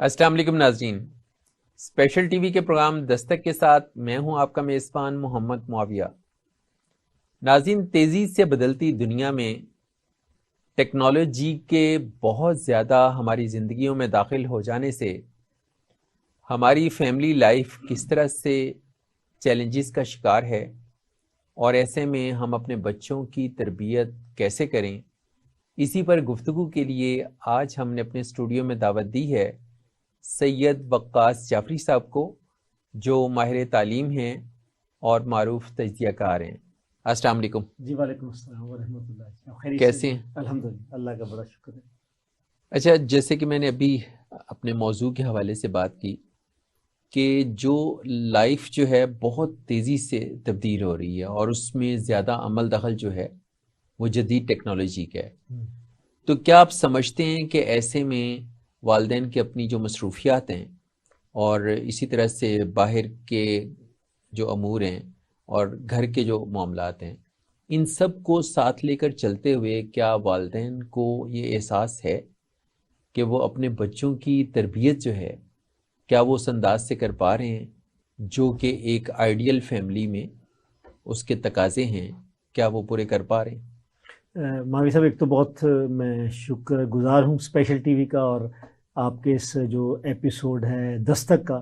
السلام علیکم ناظرین، اسپیشل ٹی وی کے پروگرام دستک کے ساتھ میں ہوں آپ کا میزبان محمد معاویہ۔ ناظرین، تیزی سے بدلتی دنیا میں ٹیکنالوجی کے بہت زیادہ ہماری زندگیوں میں داخل ہو جانے سے ہماری فیملی لائف کس طرح سے چیلنجز کا شکار ہے، اور ایسے میں ہم اپنے بچوں کی تربیت کیسے کریں، اسی پر گفتگو کے لیے آج ہم نے اپنے اسٹوڈیو میں دعوت دی ہے سید وقاص جعفری صاحب کو، جو ماہر تعلیم ہیں اور معروف تجزیہ کار ہیں۔ السلام علیکم۔ جی وعلیکم السلام ورحمۃ اللہ۔ کیسے ہیں؟ الحمدللہ، اللہ کا بڑا شکر ہے۔ اچھا، جیسے کہ میں نے ابھی اپنے موضوع کے حوالے سے بات کی کہ جو لائف جو ہے بہت تیزی سے تبدیل ہو رہی ہے اور اس میں زیادہ عمل دخل جو ہے وہ جدید ٹیکنالوجی کا ہے، تو کیا آپ سمجھتے ہیں کہ ایسے میں والدین کی اپنی جو مصروفیات ہیں اور اسی طرح سے باہر کے جو امور ہیں اور گھر کے جو معاملات ہیں، ان سب کو ساتھ لے کر چلتے ہوئے کیا والدین کو یہ احساس ہے کہ وہ اپنے بچوں کی تربیت جو ہے کیا وہ اس انداز سے کر پا رہے ہیں جو کہ ایک آئیڈیل فیملی میں اس کے تقاضے ہیں، کیا وہ پورے کر پا رہے ہیں؟ ماوی صاحب، ایک تو بہت میں شکر گزار ہوں اسپیشل ٹی وی کا اور آپ کے اس جو ایپیسوڈ ہے دستک کا،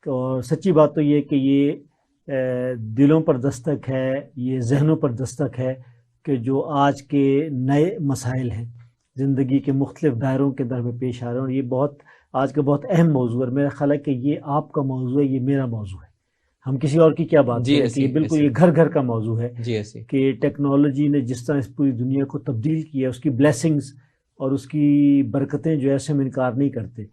اور سچی بات تو یہ کہ یہ دلوں پر دستک ہے، یہ ذہنوں پر دستک ہے کہ جو آج کے نئے مسائل ہیں زندگی کے مختلف دائروں کے اندر میں پیش آ رہے ہیں، اور یہ بہت آج کا بہت اہم موضوع ہے۔ میرا خیال ہے کہ یہ آپ کا موضوع ہے، یہ میرا موضوع ہے، ہم کسی اور کی کیا بات کریں کہ یہ بالکل یہ گھر گھر کا موضوع ہے کہ ٹیکنالوجی نے جس طرح اس پوری دنیا کو تبدیل کیا، اس کی بلیسنگز اور اس کی برکتیں جو ایسے ہم انکار نہیں کرتے،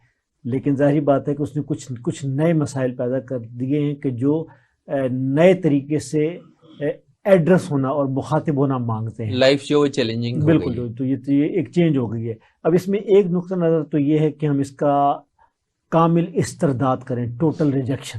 لیکن ظاہری بات ہے کہ اس نے کچھ نئے مسائل پیدا کر دیے ہیں کہ جو نئے طریقے سے ایڈریس ہونا اور مخاطب ہونا مانگتے ہیں۔ لائف جو چیلنجنگ بالکل، تو یہ ایک چینج ہو گئی ہے۔ اب اس میں ایک نقطہ نظر تو یہ ہے کہ ہم اس کا کامل استرداد کریں، ٹوٹل ریجیکشن،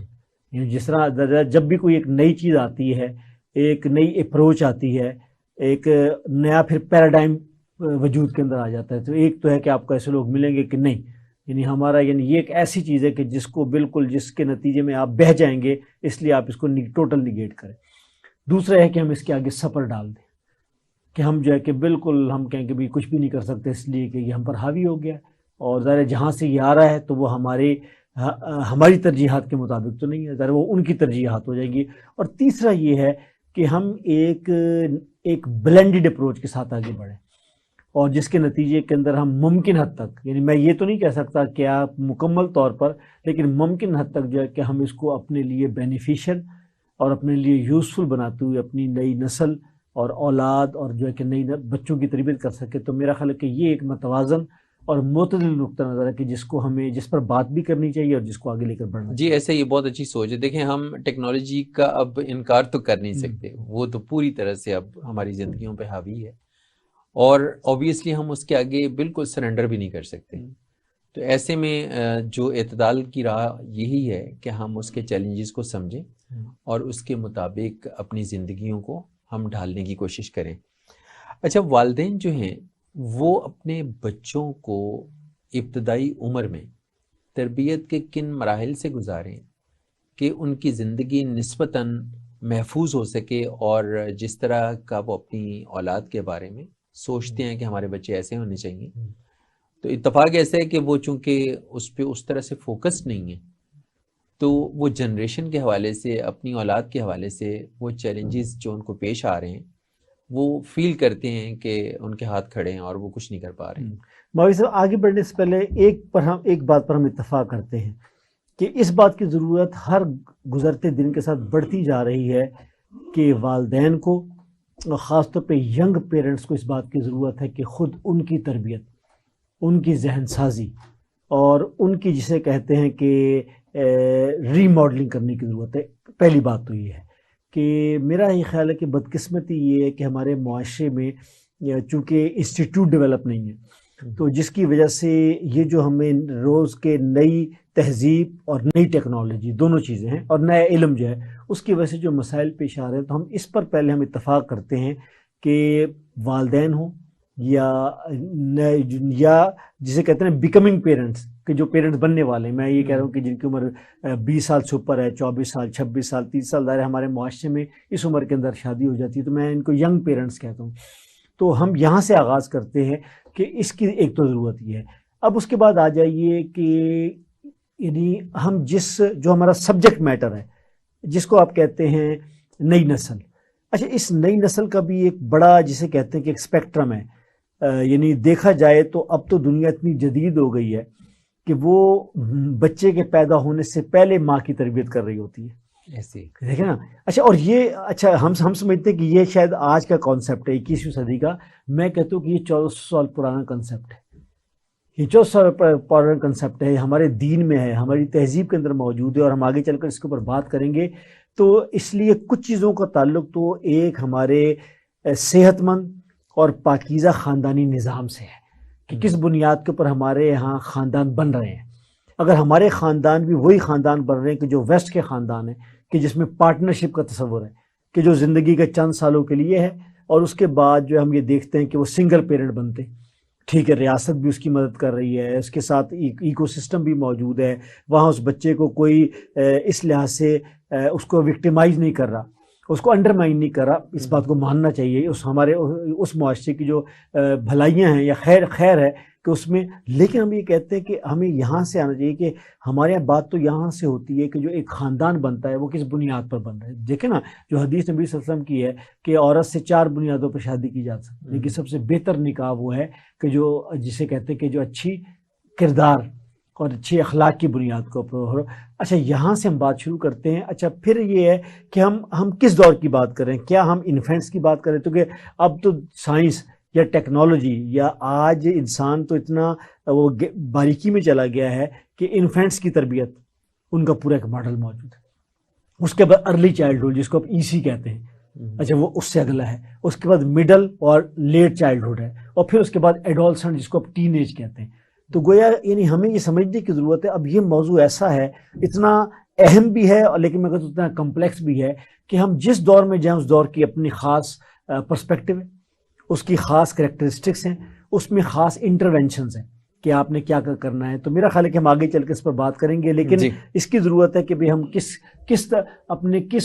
یعنی جس طرح جب بھی کوئی ایک نئی چیز آتی ہے، ایک نئی اپروچ آتی ہے، ایک نیا پھر پیراڈائم وجود کے اندر آ جاتا ہے، تو ایک تو ہے کہ آپ کو ایسے لوگ ملیں گے کہ نہیں، یعنی ہمارا یہ ایک ایسی چیز ہے کہ جس کو بالکل جس کے نتیجے میں آپ بہہ جائیں گے، اس لیے آپ اس کو ٹوٹل نگیٹ کریں۔ دوسرا ہے کہ ہم اس کے آگے سپر ڈال دیں کہ ہم جو ہے کہ بالکل ہم کہیں کہ بھی کچھ بھی نہیں کر سکتے اس لیے کہ یہ ہم پر حاوی ہو گیا، اور ظاہر جہاں سے یہ آ رہا ہے تو وہ ہماری ترجیحات کے مطابق تو نہیں ہے، ظاہر وہ ان کی ترجیحات ہو جائیں گی۔ اور تیسرا یہ ہے کہ ہم ایک بلینڈڈ اپروچ کے ساتھ آگے بڑھیں، اور جس کے نتیجے کے اندر ہم ممکن حد تک، یعنی میں یہ تو نہیں کہہ سکتا کہ آپ مکمل طور پر، لیکن ممکن حد تک جو ہے کہ ہم اس کو اپنے لیے بینیفیشل اور اپنے لیے یوزفل بناتے ہوئے اپنی نئی نسل اور اولاد اور جو ہے کہ نئی بچوں کی تربیت کر سکے۔ تو میرا خیال ہے کہ یہ ایک متوازن اور معتدل نقطہ نظر ہے کہ جس پر بات بھی کرنی چاہیے اور جس کو آگے لے کر بڑھنا چاہیے۔ جی، ایسے یہ بہت اچھی سوچ ہے۔ دیکھیں، ہم ٹیکنالوجی کا اب انکار تو کر نہیں سکتے، وہ تو پوری طرح سے اب ہماری زندگیوں پہ حاوی ہے، اور اوبیسلی ہم اس کے آگے بالکل سرنڈر بھی نہیں کر سکتے۔ تو ایسے میں جو اعتدال کی راہ یہی ہے کہ ہم اس کے چیلنجز کو سمجھیں اور اس کے مطابق اپنی زندگیوں کو ہم ڈھالنے کی کوشش کریں۔ اچھا، والدین جو ہیں وہ اپنے بچوں کو ابتدائی عمر میں تربیت کے کن مراحل سے گزاریں کہ ان کی زندگی نسبتاً محفوظ ہو سکے، اور جس طرح کا وہ اپنی اولاد کے بارے میں سوچتے ہیں کہ ہمارے بچے ایسے ہونے چاہیے، تو اتفاق ایسا ہے کہ وہ چونکہ اس پہ اس طرح سے فوکس نہیں ہے، تو وہ جنریشن کے حوالے سے، اپنی اولاد کے حوالے سے وہ چیلنجز جو ان کو پیش آ رہے ہیں وہ فیل کرتے ہیں کہ ان کے ہاتھ کھڑے ہیں اور وہ کچھ نہیں کر پا رہے ہیں۔ ماوی صاحب، آگے بڑھنے سے پہلے ایک بات پر ہم اتفاق کرتے ہیں کہ اس بات کی ضرورت ہر گزرتے دن کے ساتھ بڑھتی جا رہی ہے کہ والدین کو، خاص طور پہ ینگ پیرنٹس کو، اس بات کی ضرورت ہے کہ خود ان کی تربیت، ان کی ذہن سازی اور ان کی جسے کہتے ہیں کہ ری ماڈلنگ کرنے کی ضرورت ہے۔ پہلی بات تو یہ ہے کہ میرا یہ خیال ہے کہ بدقسمتی یہ ہے کہ ہمارے معاشرے میں چونکہ انسٹیٹیوٹ ڈیولپ نہیں ہے، تو جس کی وجہ سے یہ جو ہمیں روز کے نئی تہذیب اور نئی ٹیکنالوجی دونوں چیزیں ہیں، اور نیا علم جو ہے، اس کی وجہ سے جو مسائل پیش آ رہے ہیں، تو ہم اس پر پہلے اتفاق کرتے ہیں کہ والدین ہوں یا جسے کہتے ہیں بیکمنگ پیرنٹس، کہ جو پیرنٹس بننے والے ہیں، میں یہ کہہ رہا ہوں کہ جن کی عمر 20 سال سے اوپر ہے، 24 سال، 26 سال، 30 سال، ظاہر ہے ہمارے معاشرے میں اس عمر کے اندر شادی ہو جاتی ہے، تو میں ان کو ینگ پیرنٹس کہتا ہوں. تو ہم یہاں سے آغاز کرتے ہیں کہ اس کی ایک تو ضرورت یہ ہے. اب اس کے بعد آ جائیے کہ یعنی ہم جو ہمارا سبجیکٹ میٹر ہے، جس کو آپ کہتے ہیں نئی نسل. اچھا، اس نئی نسل کا بھی ایک بڑا جسے کہتے ہیں کہ ایک اسپیکٹرم ہے. یعنی دیکھا جائے تو اب تو دنیا اتنی جدید ہو گئی ہے کہ وہ بچے کے پیدا ہونے سے پہلے ماں کی تربیت کر رہی ہوتی ہے. دیکھیں نا. اچھا، اور یہ ہم سمجھتے ہیں کہ یہ شاید آج کا کانسیپٹ ہے 21ویں صدی کا. میں کہتا ہوں کہ یہ 1400 سال پرانا کنسیپٹ ہے. یہ 1400 سال پرانا کنسیپٹ ہے، ہمارے دین میں ہے، ہماری تہذیب کے اندر موجود ہے، اور ہم آگے چل کر اس کے اوپر بات کریں گے. تو اس لیے کچھ چیزوں کا تعلق تو ایک ہمارے صحت مند اور پاکیزہ خاندانی نظام سے ہے کہ کس بنیاد کے اوپر ہمارے یہاں خاندان بن رہے ہیں. اگر ہمارے خاندان بھی وہی خاندان بن رہے ہیں کہ جو ویسٹ کے خاندان ہیں، کہ جس میں پارٹنرشپ کا تصور ہے، کہ جو زندگی کے چند سالوں کے لیے ہے، اور اس کے بعد جو ہم یہ دیکھتے ہیں کہ وہ سنگل پیرنٹ بنتے ہیں. ٹھیک ہے، ریاست بھی اس کی مدد کر رہی ہے، اس کے ساتھ ایکو سسٹم بھی موجود ہے، وہاں اس بچے کو کوئی اس لحاظ سے اس کو وکٹیمائز نہیں کر رہا، اس کو انڈرمائن نہیں کر رہا. اس بات کو ماننا چاہیے. اس معاشرے کی جو بھلائیاں ہیں یا خیر ہے کہ اس میں. لیکن ہم یہ کہتے ہیں کہ ہمیں یہاں سے آنا چاہیے کہ ہمارے یہاں بات تو یہاں سے ہوتی ہے کہ جو ایک خاندان بنتا ہے وہ کس بنیاد پر بن رہا ہے. دیکھیں نا، جو حدیث نبی صلی اللہ علیہ وسلم کی ہے کہ عورت سے 4 بنیادوں پر شادی کی جا سکتی ہے، لیکن سب سے بہتر نکاح وہ ہے کہ جسے کہتے ہیں کہ جو اچھی کردار اور اچھی اخلاق کی بنیاد کو اوپر. اچھا، یہاں سے ہم بات شروع کرتے ہیں. اچھا، پھر یہ ہے کہ ہم کس دور کی بات کریں؟ کیا ہم انفینٹس کی بات کریں؟ تو کہ اب تو سائنس یا ٹیکنالوجی یا آج انسان تو اتنا وہ باریکی میں چلا گیا ہے کہ انفینٹس کی تربیت ان کا پورا ایک ماڈل موجود ہے. اس کے بعد ارلی چائلڈہڈ جس کو آپ ایسی کہتے ہیں، اچھا وہ اس سے اگلا ہے. اس کے بعد مڈل اور لیٹ چائلڈہڈ ہے، اور پھر اس کے بعد ایڈولسنٹ جس کو آپ ٹین ایج کہتے ہیں. تو گویا یعنی ہمیں یہ سمجھنے کی ضرورت ہے. اب یہ موضوع ایسا ہے، اتنا اہم بھی ہے، لیکن میں کہتا ہوں اتنا کمپلیکس بھی ہے کہ ہم جس دور میں جائیں اس دور کی اپنی خاص پرسپیکٹو ہے، اس کی خاص کریکٹرسٹکس ہیں، اس میں خاص انٹرونشنز ہیں کہ آپ نے کیا کرنا ہے. تو میرا خیال ہے کہ ہم آگے چل کے اس پر بات کریں گے، لیکن اس کی ضرورت ہے کہ بھی ہم کس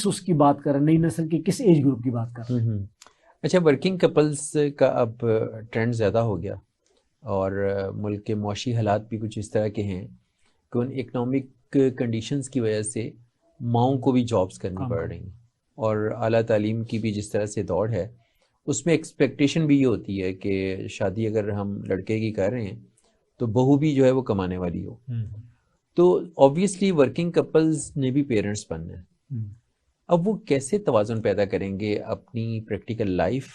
اس کی بات کریں، نئی نسل کی کس ایج گروپ کی بات کر رہے ہیں. اچھا، ورکنگ کپلز کا اب ٹرینڈ زیادہ ہو گیا، اور ملک کے معاشی حالات بھی کچھ اس طرح کے ہیں کہ ان اکنامک کنڈیشنز کی وجہ سے ماؤں کو بھی جابز کرنی پڑ رہی ہیں، اور اعلیٰ تعلیم کی بھی جس طرح سے دوڑ ہے، اس میں ایکسپیکٹیشن بھی یہ ہوتی ہے کہ شادی اگر ہم لڑکے کی کر رہے ہیں تو بہو بھی جو ہے وہ کمانے والی ہو. تو آبویسلی ورکنگ کپلز نے بھی پیرنٹس بننا ہے. اب وہ کیسے توازن پیدا کریں گے اپنی پریکٹیکل لائف،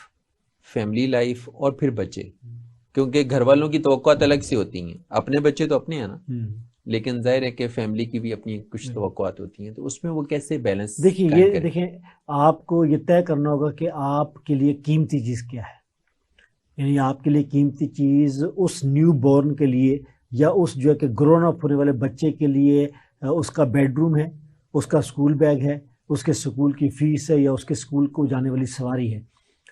فیملی لائف اور پھر بچے؟ کیونکہ گھر والوں کی توقعات الگ سی ہوتی ہیں. اپنے بچے تو اپنے ہیں نا، لیکن ظاہر ہے کہ فیملی کی بھی اپنی کچھ توقعات ہوتی ہیں. تو اس میں وہ کیسے بیلنس؟ دیکھیں آپ کو یہ طے کرنا ہوگا کہ آپ کے لیے قیمتی چیز کیا ہے. یعنی آپ کے لیے قیمتی چیز اس نیو بورن کے لیے یا اس جو ہے کہ گرون اپ ہونے والے بچے کے لیے اس کا بیڈ روم ہے، اس کا اسکول بیگ ہے، اس کے اسکول کی فیس ہے، یا اس کے اسکول کو جانے والی سواری ہے،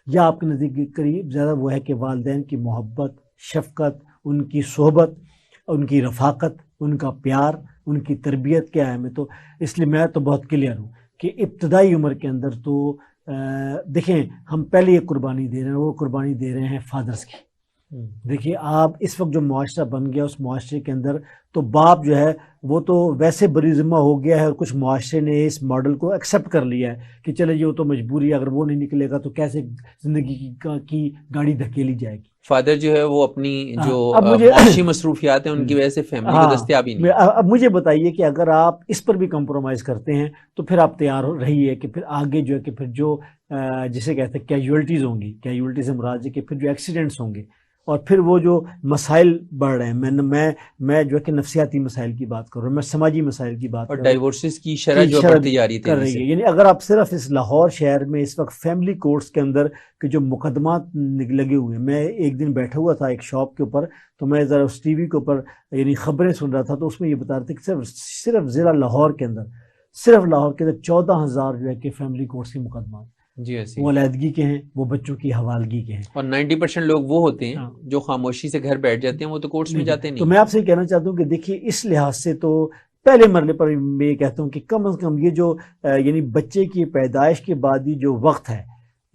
یا آپ کے نزدیک قریب زیادہ وہ ہے کہ والدین کی محبت، شفقت، ان کی صحبت، ان کی رفاقت، ان کا پیار، ان کی تربیت کیا ہے. تو اس لیے میں تو بہت کلیئر ہوں کہ ابتدائی عمر کے اندر تو دیکھیں ہم پہلے ایک قربانی دے رہے ہیں، وہ قربانی دے رہے ہیں فادرز کی. دیکھیے آپ اس وقت جو معاشرہ بن گیا، اس معاشرے کے اندر تو باپ جو ہے وہ تو ویسے بری ذمہ ہو گیا ہے، اور کچھ معاشرے نے اس ماڈل کو ایکسیپٹ کر لیا ہے کہ چلے یہ تو مجبوری ہے، اگر وہ نہیں نکلے گا تو کیسے زندگی کی گاڑی دھکیلی جائے گی. فادر جو ہے وہ اپنی جو معاشی مصروفیات ہیں ان کی وجہ سے فیملی کو دستیابی نہیں. اب مجھے بتائیے کہ اگر آپ اس پر بھی کمپرومائز کرتے ہیں تو پھر آپ تیار رہیے کہ پھر آگے جو ہے کہ پھر جو جسے کہتے ہیں کیجولیٹیز ہوں گی، کیجولیٹیز سے مراد ہے کہ پھر جو ایکسیڈنٹس ہوں گے، اور پھر وہ جو مسائل بڑھ رہے ہیں، میں جو ہے کہ نفسیاتی مسائل کی بات کر رہا ہوں، میں سماجی مسائل کی بات کر رہا ہوں، اور ڈائیورسز کی شرح جو بڑھتی جا رہی ہے. یعنی اگر آپ صرف اس لاہور شہر میں اس وقت فیملی کورٹس کے اندر کہ جو مقدمات لگے ہوئے ہیں، میں ایک دن بیٹھا ہوا تھا ایک شاپ کے اوپر، تو میں ذرا اس ٹی وی کے اوپر یعنی خبریں سن رہا تھا، تو اس میں یہ بتا رہے تھے کہ صرف ضلع لاہور کے اندر 14,000 جو ہے کہ فیملی کورٹس کے مقدمات. جی ایسے وہ علیحدگی کے ہیں، وہ بچوں کی حوالگی کے ہیں. اور 90% لوگ وہ ہوتے ہیں جو خاموشی سے گھر بیٹھ جاتے ہیں، وہ تو کورٹس میں جاتے نہیں. تو میں آپ سے کہنا چاہتا ہوں کہ دیکھیے اس لحاظ سے تو پہلے مرحلے پر میں یہ کہتا ہوں کہ کم از کم یہ جو یعنی بچے کی پیدائش کے بعد ہی جو وقت ہے،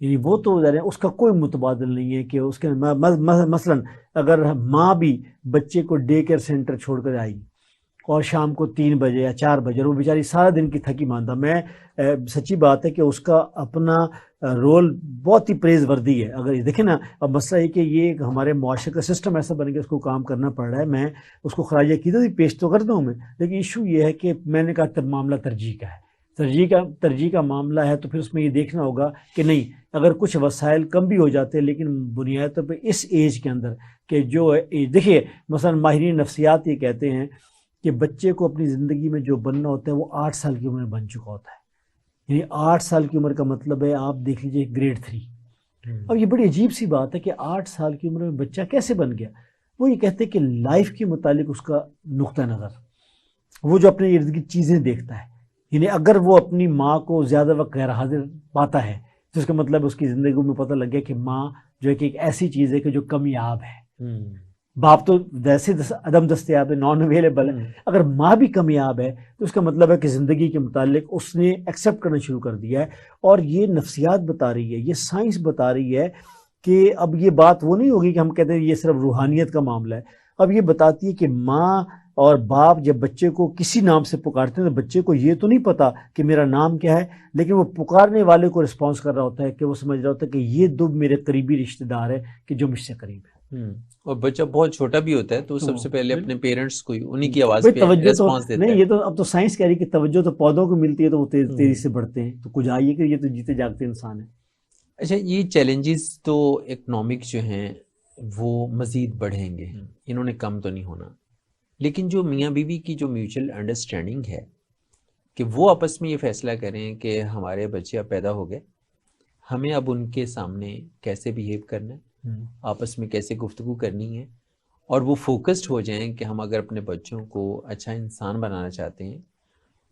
یعنی وہ تو اس کا کوئی متبادل نہیں ہے کہ اس کے مثلا اگر ماں بھی بچے کو ڈے کیئر سینٹر چھوڑ کر آئی اور شام کو 3 بجے یا 4 بجے، اور وہ بیچاری سارا دن کی تھکی ماندہ، میں سچی بات ہے کہ اس کا اپنا رول بہت ہی پریز وردی ہے. اگر دیکھیں نا، اب مسئلہ یہ کہ یہ ہمارے معاشرے کا سسٹم ایسا بن گیا، اس کو کام کرنا پڑ رہا ہے. میں اس کو خراج عقیدت بھی پیش تو کرتا ہوں میں، لیکن ایشو یہ ہے کہ میں نے کہا معاملہ ترجیح کا ہے. ترجیح کا معاملہ ہے، تو پھر اس میں یہ دیکھنا ہوگا کہ نہیں، اگر کچھ وسائل کم بھی ہو جاتے ہیں، لیکن بنیادی طور پہ اس ایج کے اندر کہ جو دیکھیے مثلا ماہرین نفسیات یہ کہتے ہیں کہ بچے کو اپنی زندگی میں جو بننا ہوتا ہے وہ 8 سال کی عمر میں بن چکا ہوتا ہے. یعنی 8 سال کی عمر کا مطلب ہے آپ دیکھ لیجیے گریڈ 3. اب یہ بڑی عجیب سی بات ہے کہ 8 سال کی عمر میں بچہ کیسے بن گیا. وہ یہ کہتے ہیں کہ لائف کے متعلق اس کا نقطہ نظر، وہ جو اپنے ارد گرد چیزیں دیکھتا ہے، یعنی اگر وہ اپنی ماں کو زیادہ وقت غیر حاضر پاتا ہے تو اس کا مطلب اس کی زندگی میں پتہ لگ گیا کہ ماں جو ہے کہ ایک ایسی چیز ہے کہ جو کمیاب ہے. باپ تو ویسے عدم دستیاب ہے، نان اویلیبل ہے. اگر ماں بھی کمیاب ہے تو اس کا مطلب ہے کہ زندگی کے متعلق اس نے ایکسیپٹ کرنا شروع کر دیا ہے. اور یہ نفسیات بتا رہی ہے، یہ سائنس بتا رہی ہے کہ اب یہ بات وہ نہیں ہوگی کہ ہم کہتے ہیں یہ صرف روحانیت کا معاملہ ہے. اب یہ بتاتی ہے کہ ماں اور باپ جب بچے کو کسی نام سے پکارتے ہیں تو بچے کو یہ تو نہیں پتا کہ میرا نام کیا ہے، لیکن وہ پکارنے والے کو رسپانس کر رہا ہوتا ہے کہ وہ سمجھ رہا ہوتا ہے کہ یہ دو میرے قریبی رشتہ دار ہے کہ جو مجھ سے قریب ہے. اور بچہ بہت چھوٹا بھی ہوتا ہے تو سب سے پہلے اپنے پیرنٹس کو انہی کی آواز پہ ریسپانس دیتا ہے. نہیں، یہ تو اب تو سائنس کہہ رہی کہ توجہ تو پودوں کو ملتی ہے تو وہ تیزی سے بڑھتے ہیں. تو کچھ آئیے کہ یہ تو جیتے جاگتے انسان ہے. اچھا، یہ چیلنجز تو اکنامک جو ہیں وہ مزید بڑھیں گے، انہوں نے کم تو نہیں ہونا. لیکن جو میاں بیوی کی جو میوچل انڈرسٹینڈنگ ہے کہ وہ آپس میں یہ فیصلہ کریں کہ ہمارے بچے اب پیدا ہو گئے، ہمیں اب ان کے سامنے کیسے بیہیو کرنا ہے، آپس میں کیسے گفتگو کرنی ہے، اور وہ فوکسڈ ہو جائیں کہ ہم اگر اپنے بچوں کو اچھا انسان بنانا چاہتے ہیں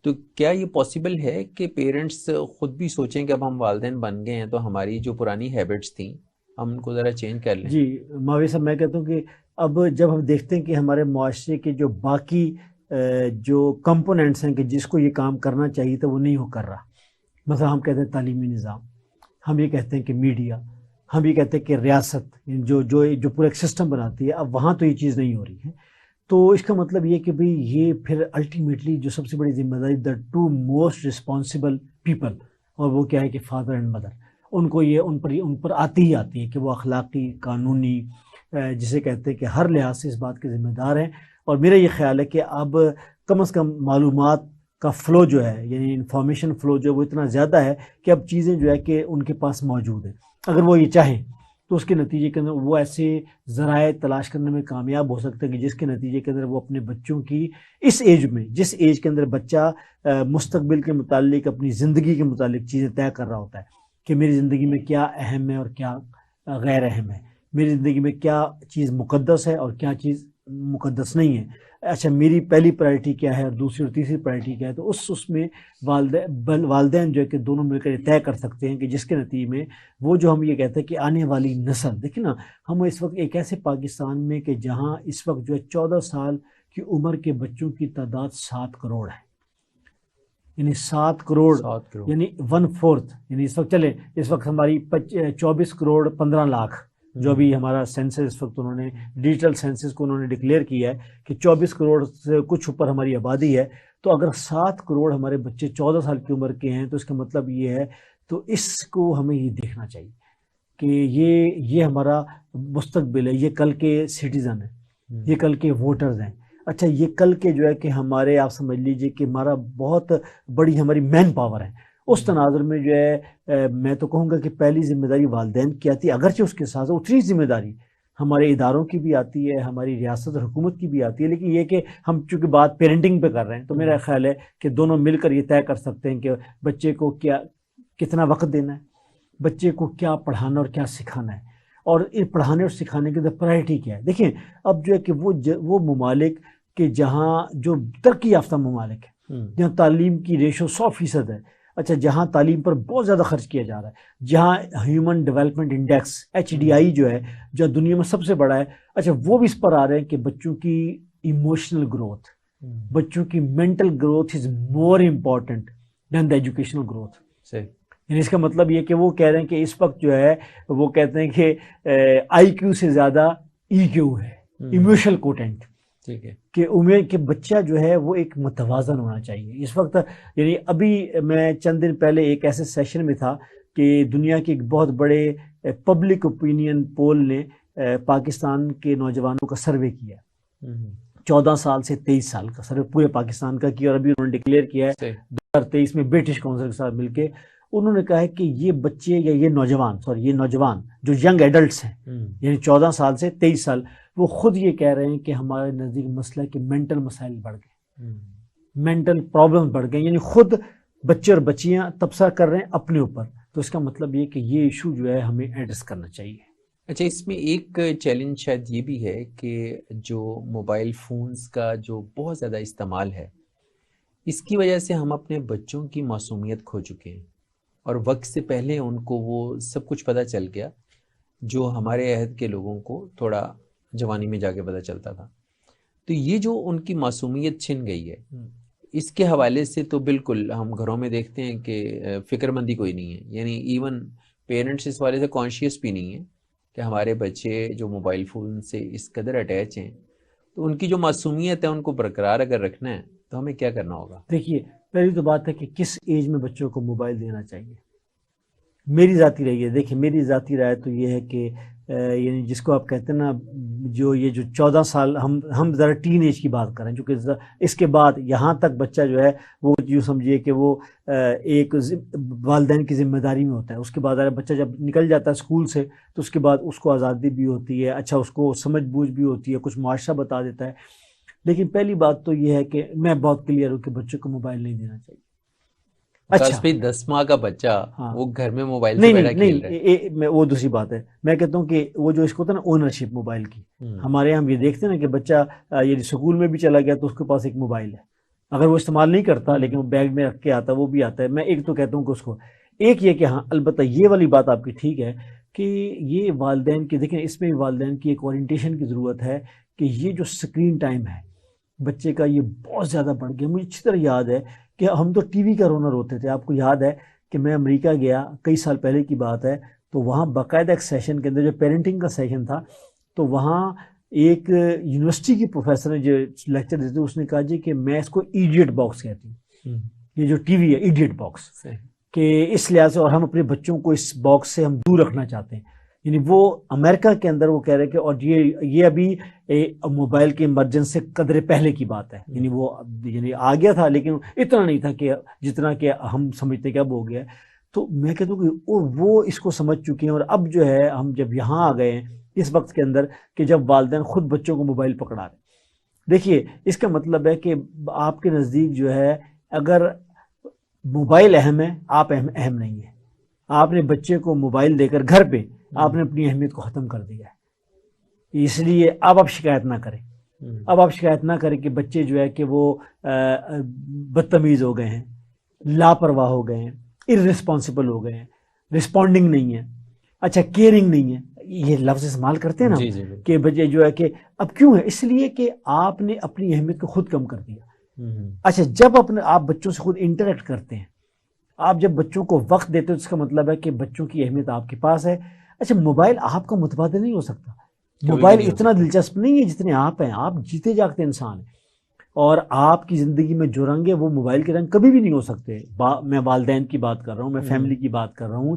تو کیا یہ پاسبل ہے کہ پیرنٹس خود بھی سوچیں کہ اب ہم والدین بن گئے ہیں تو ہماری جو پرانی ہیبٹس تھیں ہم ان کو ذرا چینج کر لیں. جی ماوی صاحب، میں کہتا ہوں کہ اب جب ہم دیکھتے ہیں کہ ہمارے معاشرے کے جو باقی جو کمپوننٹس ہیں کہ جس کو یہ کام کرنا چاہیے تھا وہ نہیں ہو کر رہا. مثلا ہم کہتے ہیں تعلیمی نظام، ہم یہ کہتے ہیں کہ میڈیا، ہم یہ کہتے ہیں کہ ریاست جو پورا ایک سسٹم بناتی ہے، اب وہاں تو یہ چیز نہیں ہو رہی ہے. تو اس کا مطلب یہ کہ بھئی یہ پھر الٹیمیٹلی جو سب سے بڑی ذمہ داری the two most responsible people, اور وہ کیا ہے کہ فادر اینڈ مدر، ان کو یہ ان پر آتی ہی آتی ہے کہ وہ اخلاقی، قانونی، جسے کہتے ہیں کہ ہر لحاظ سے اس بات کے ذمہ دار ہیں. اور میرا یہ خیال ہے کہ اب کم از کم معلومات کا فلو جو ہے، یعنی انفارمیشن فلو جو ہے وہ اتنا زیادہ ہے کہ اب چیزیں جو ہے کہ ان کے پاس موجود ہیں. اگر وہ یہ چاہیں تو اس کے نتیجے کے اندر وہ ایسے ذرائع تلاش کرنے میں کامیاب ہو سکتے ہیں کہ جس کے نتیجے کے اندر وہ اپنے بچوں کی اس ایج میں، جس ایج کے اندر بچہ مستقبل کے متعلق، اپنی زندگی کے متعلق چیزیں طے کر رہا ہوتا ہے کہ میری زندگی میں کیا اہم ہے اور کیا غیر اہم ہے، میری زندگی میں کیا چیز مقدس ہے اور کیا چیز مقدس نہیں ہے. اچھا، میری پہلی پرائرٹی کیا ہے اور دوسری اور تیسری پرائرٹی کیا ہے. تو اس میں والدین جو ہے کہ دونوں مل کر یہ طے کر سکتے ہیں کہ جس کے نتیجے میں وہ جو ہم یہ کہتے ہیں کہ آنے والی نسل، دیکھیں نا، ہم اس وقت ایک ایسے پاکستان میں کہ جہاں اس وقت جو ہے 14 سال کی عمر کے بچوں کی تعداد 7 کروڑ ہے. یعنی 7 کروڑ یعنی 1/4، یعنی اس وقت چلے، اس وقت ہماری 24 کروڑ 15 لاکھ جو ابھی ہمارا سینسس اس وقت انہوں نے ڈیجیٹل سینسس کو انہوں نے ڈکلیئر کیا ہے کہ 24 کروڑ سے کچھ اوپر ہماری آبادی ہے. تو اگر 7 کروڑ ہمارے بچے 14 سال کی عمر کے ہیں تو اس کا مطلب یہ ہے، تو اس کو ہمیں یہ دیکھنا چاہیے کہ یہ ہمارا مستقبل ہے، یہ کل کے سٹیزن ہیں، یہ کل کے ووٹرز ہیں. اچھا، یہ کل کے جو ہے کہ ہمارے، آپ سمجھ لیجئے کہ ہمارا بہت بڑی ہماری مین پاور ہے. اس تناظر میں جو ہے میں تو کہوں گا کہ پہلی ذمہ داری والدین کی آتی ہے، اگرچہ اس کے ساتھ اتنی ذمہ داری ہمارے اداروں کی بھی آتی ہے، ہماری ریاست اور حکومت کی بھی آتی ہے. لیکن یہ کہ ہم چونکہ بات پیرنٹنگ پہ کر رہے ہیں تو میرا خیال ہے کہ دونوں مل کر یہ طے کر سکتے ہیں کہ بچے کو کتنا وقت دینا ہے، بچے کو کیا پڑھانا اور کیا سکھانا ہے، اور ان پڑھانے اور سکھانے کی پرائرٹی کیا ہے. دیکھیں اب جو ہے کہ وہ ممالک کہ جہاں جو ترقی یافتہ ممالک ہیں، جہاں تعلیم کی ریشو 100% ہے، اچھا جہاں تعلیم پر بہت زیادہ خرچ کیا جا رہا ہے، جہاں ہیومن ڈیولپمنٹ انڈیکس HDI جو ہے جو دنیا میں سب سے بڑا ہے، اچھا وہ بھی اس پر آ رہے ہیں کہ بچوں کی ایموشنل گروتھ، بچوں کی mental growth is more important than the educational growth. یعنی اس کا مطلب یہ کہ وہ کہہ رہے ہیں کہ اس وقت جو ہے وہ کہتے ہیں کہ IQ سے زیادہ EQ ہے، ایموشنل کوٹینٹ. ٹھیک ہے کہ امید کہ بچہ جو ہے وہ ایک متوازن ہونا چاہیے اس وقت. یعنی ابھی میں چند دن پہلے ایک ایسے سیشن میں تھا کہ دنیا کے ایک بہت بڑے پبلک اوپینین پول نے پاکستان کے نوجوانوں کا سروے کیا، 14 سال سے 23 سال کا سروے پورے پاکستان کا کیا، اور ابھی انہوں نے ڈکلیئر کیا ہے 2023 میں برٹش کونسل کے ساتھ مل کے انہوں نے کہا ہے کہ یہ بچے یا یہ نوجوان جو ینگ ایڈلٹس ہیں یعنی 14 سال سے 23 سال، وہ خود یہ کہہ رہے ہیں کہ ہمارے نزدیک مسئلہ کہ مینٹل مسائل بڑھ گئے، مینٹل پرابلم بڑھ گئے، یعنی خود بچے اور بچیاں تبصرہ کر رہے ہیں اپنے اوپر. تو اس کا مطلب یہ کہ یہ ایشو جو ہے ہمیں ایڈریس کرنا چاہیے. اچھا اس میں ایک چیلنج شاید یہ بھی ہے کہ جو موبائل فونز کا جو بہت زیادہ استعمال ہے، اس کی وجہ سے ہم اپنے بچوں کی معصومیت کھو چکے ہیں، اور وقت سے پہلے ان کو وہ سب کچھ پتہ چل گیا جو ہمارے عہد کے لوگوں کو تھوڑا جوانی میں جا کے پتہ چلتا تھا. تو یہ جو ان کی معصومیت چھن گئی ہے، اس کے حوالے سے تو بالکل ہم گھروں میں دیکھتے ہیں کہ فکر مندی کوئی نہیں ہے. یعنی ایون پیرنٹس اس والے سے کانشیس بھی نہیں ہے کہ ہمارے بچے جو موبائل فون سے اس قدر اٹیچ ہیں، تو ان کی جو معصومیت ہے ان کو برقرار اگر رکھنا ہے تو ہمیں کیا کرنا ہوگا؟ دیکھیے پہلی تو بات ہے کہ کس ایج میں بچوں کو موبائل دینا چاہیے. میری ذاتی رائے ہے، دیکھیں میری ذاتی رائے تو یہ ہے کہ یعنی جس کو آپ کہتے ہیں نا جو 14 سال ہم ذرا ٹین ایج کی بات کریں، چونکہ اس کے بعد یہاں تک بچہ جو ہے وہ یوں سمجھیے کہ وہ ایک والدین کی ذمہ داری میں ہوتا ہے. اس کے بعد بچہ جب نکل جاتا ہے اسکول سے تو اس کے بعد اس کو آزادی بھی ہوتی ہے، اچھا اس کو سمجھ بوجھ بھی ہوتی ہے، کچھ معاشرہ بتا دیتا ہے. لیکن پہلی بات تو یہ ہے کہ میں بہت کلیئر ہوں کہ بچوں کو موبائل نہیں دینا چاہیے. اچھا 10 ماہ کا بچہ وہ گھر میں موبائل سے بیٹھا کھیل رہا ہے، وہ دوسری بات ہے. میں کہتا ہوں کہ وہ جو اس کو ہوتا ہے نا اونرشپ موبائل کی، ہمارے یہاں ہم یہ دیکھتے ہیں نا کہ بچہ یعنی اسکول میں بھی چلا گیا تو اس کے پاس ایک موبائل ہے، اگر وہ استعمال نہیں کرتا لیکن وہ بیگ میں رکھ کے آتا ہے وہ بھی آتا ہے. میں ایک تو کہتا ہوں کہ اس کو ایک یہ کہ ہاں البتہ یہ والی بات آپ کی ٹھیک ہے کہ یہ والدین کی، دیکھیں اس میں بھی والدین کی ایک اورینٹیشن کی ضرورت ہے کہ یہ جو اسکرین ٹائم ہے بچے کا یہ بہت زیادہ بڑھ گیا. مجھے اچھی طرح یاد ہے کہ ہم تو ٹی وی کا رونا روتے تھے. آپ کو یاد ہے کہ میں امریکہ گیا کئی سال پہلے کی بات ہے، تو وہاں باقاعدہ ایک سیشن کے اندر جو پیرنٹنگ کا سیشن تھا، تو وہاں ایک یونیورسٹی کی پروفیسر نے جو لیکچر دیتے اس نے کہا جی کہ میں اس کو ایڈیٹ باکس کہتی ہوں، یہ جو ٹی وی ہے ایڈیٹ باکس، کہ اس لحاظ سے اور ہم اپنے بچوں کو اس باکس سے ہم دور رکھنا چاہتے ہیں. یعنی وہ امریکہ کے اندر وہ کہہ رہے کہ اور یہ ابھی موبائل کے ایمرجنس سے قدرے پہلے کی بات ہے، یعنی وہ یعنی آ گیا تھا لیکن اتنا نہیں تھا کہ جتنا کہ ہم سمجھتے کہ اب ہو گیا. تو میں کہتا ہوں کہ وہ اس کو سمجھ چکے ہیں، اور اب جو ہے ہم جب یہاں آ گئے ہیں اس وقت کے اندر کہ جب والدین خود بچوں کو موبائل پکڑا رہے. دیکھیے اس کا مطلب ہے کہ آپ کے نزدیک جو ہے اگر موبائل اہم ہے، آپ اہم نہیں ہے. آپ نے بچے کو موبائل دے کر گھر پہ آپ نے اپنی اہمیت کو ختم کر دیا ہے. اس لیے اب آپ شکایت نہ کریں، اب آپ شکایت نہ کریں کہ بچے جو ہے کہ وہ بدتمیز ہو گئے ہیں، لاپرواہ ہو گئے ہیں، ارریسپانسبل ہو گئے ہیں، رسپونڈنگ نہیں ہے، اچھا کیئرنگ نہیں ہے. یہ لفظ استعمال کرتے ہیں نا کہ بچے جو ہے کہ اب کیوں ہے؟ اس لیے کہ آپ نے اپنی اہمیت کو خود کم کر دیا. اچھا جب آپ بچوں سے خود انٹریکٹ کرتے ہیں، آپ جب بچوں کو وقت دیتے ہیں تو اس کا مطلب ہے کہ بچوں کی اہمیت آپ کے پاس ہے. اچھا موبائل آپ کا متبادل نہیں ہو سکتا، موبائل اتنا دلچسپ نہیں ہے جتنے آپ ہیں. آپ جیتے جاگتے انسان ہیں، اور آپ کی زندگی میں جو رنگ ہے وہ موبائل کے رنگ کبھی بھی نہیں ہو سکتے. میں والدین کی بات کر رہا ہوں، میں فیملی کی بات کر رہا ہوں،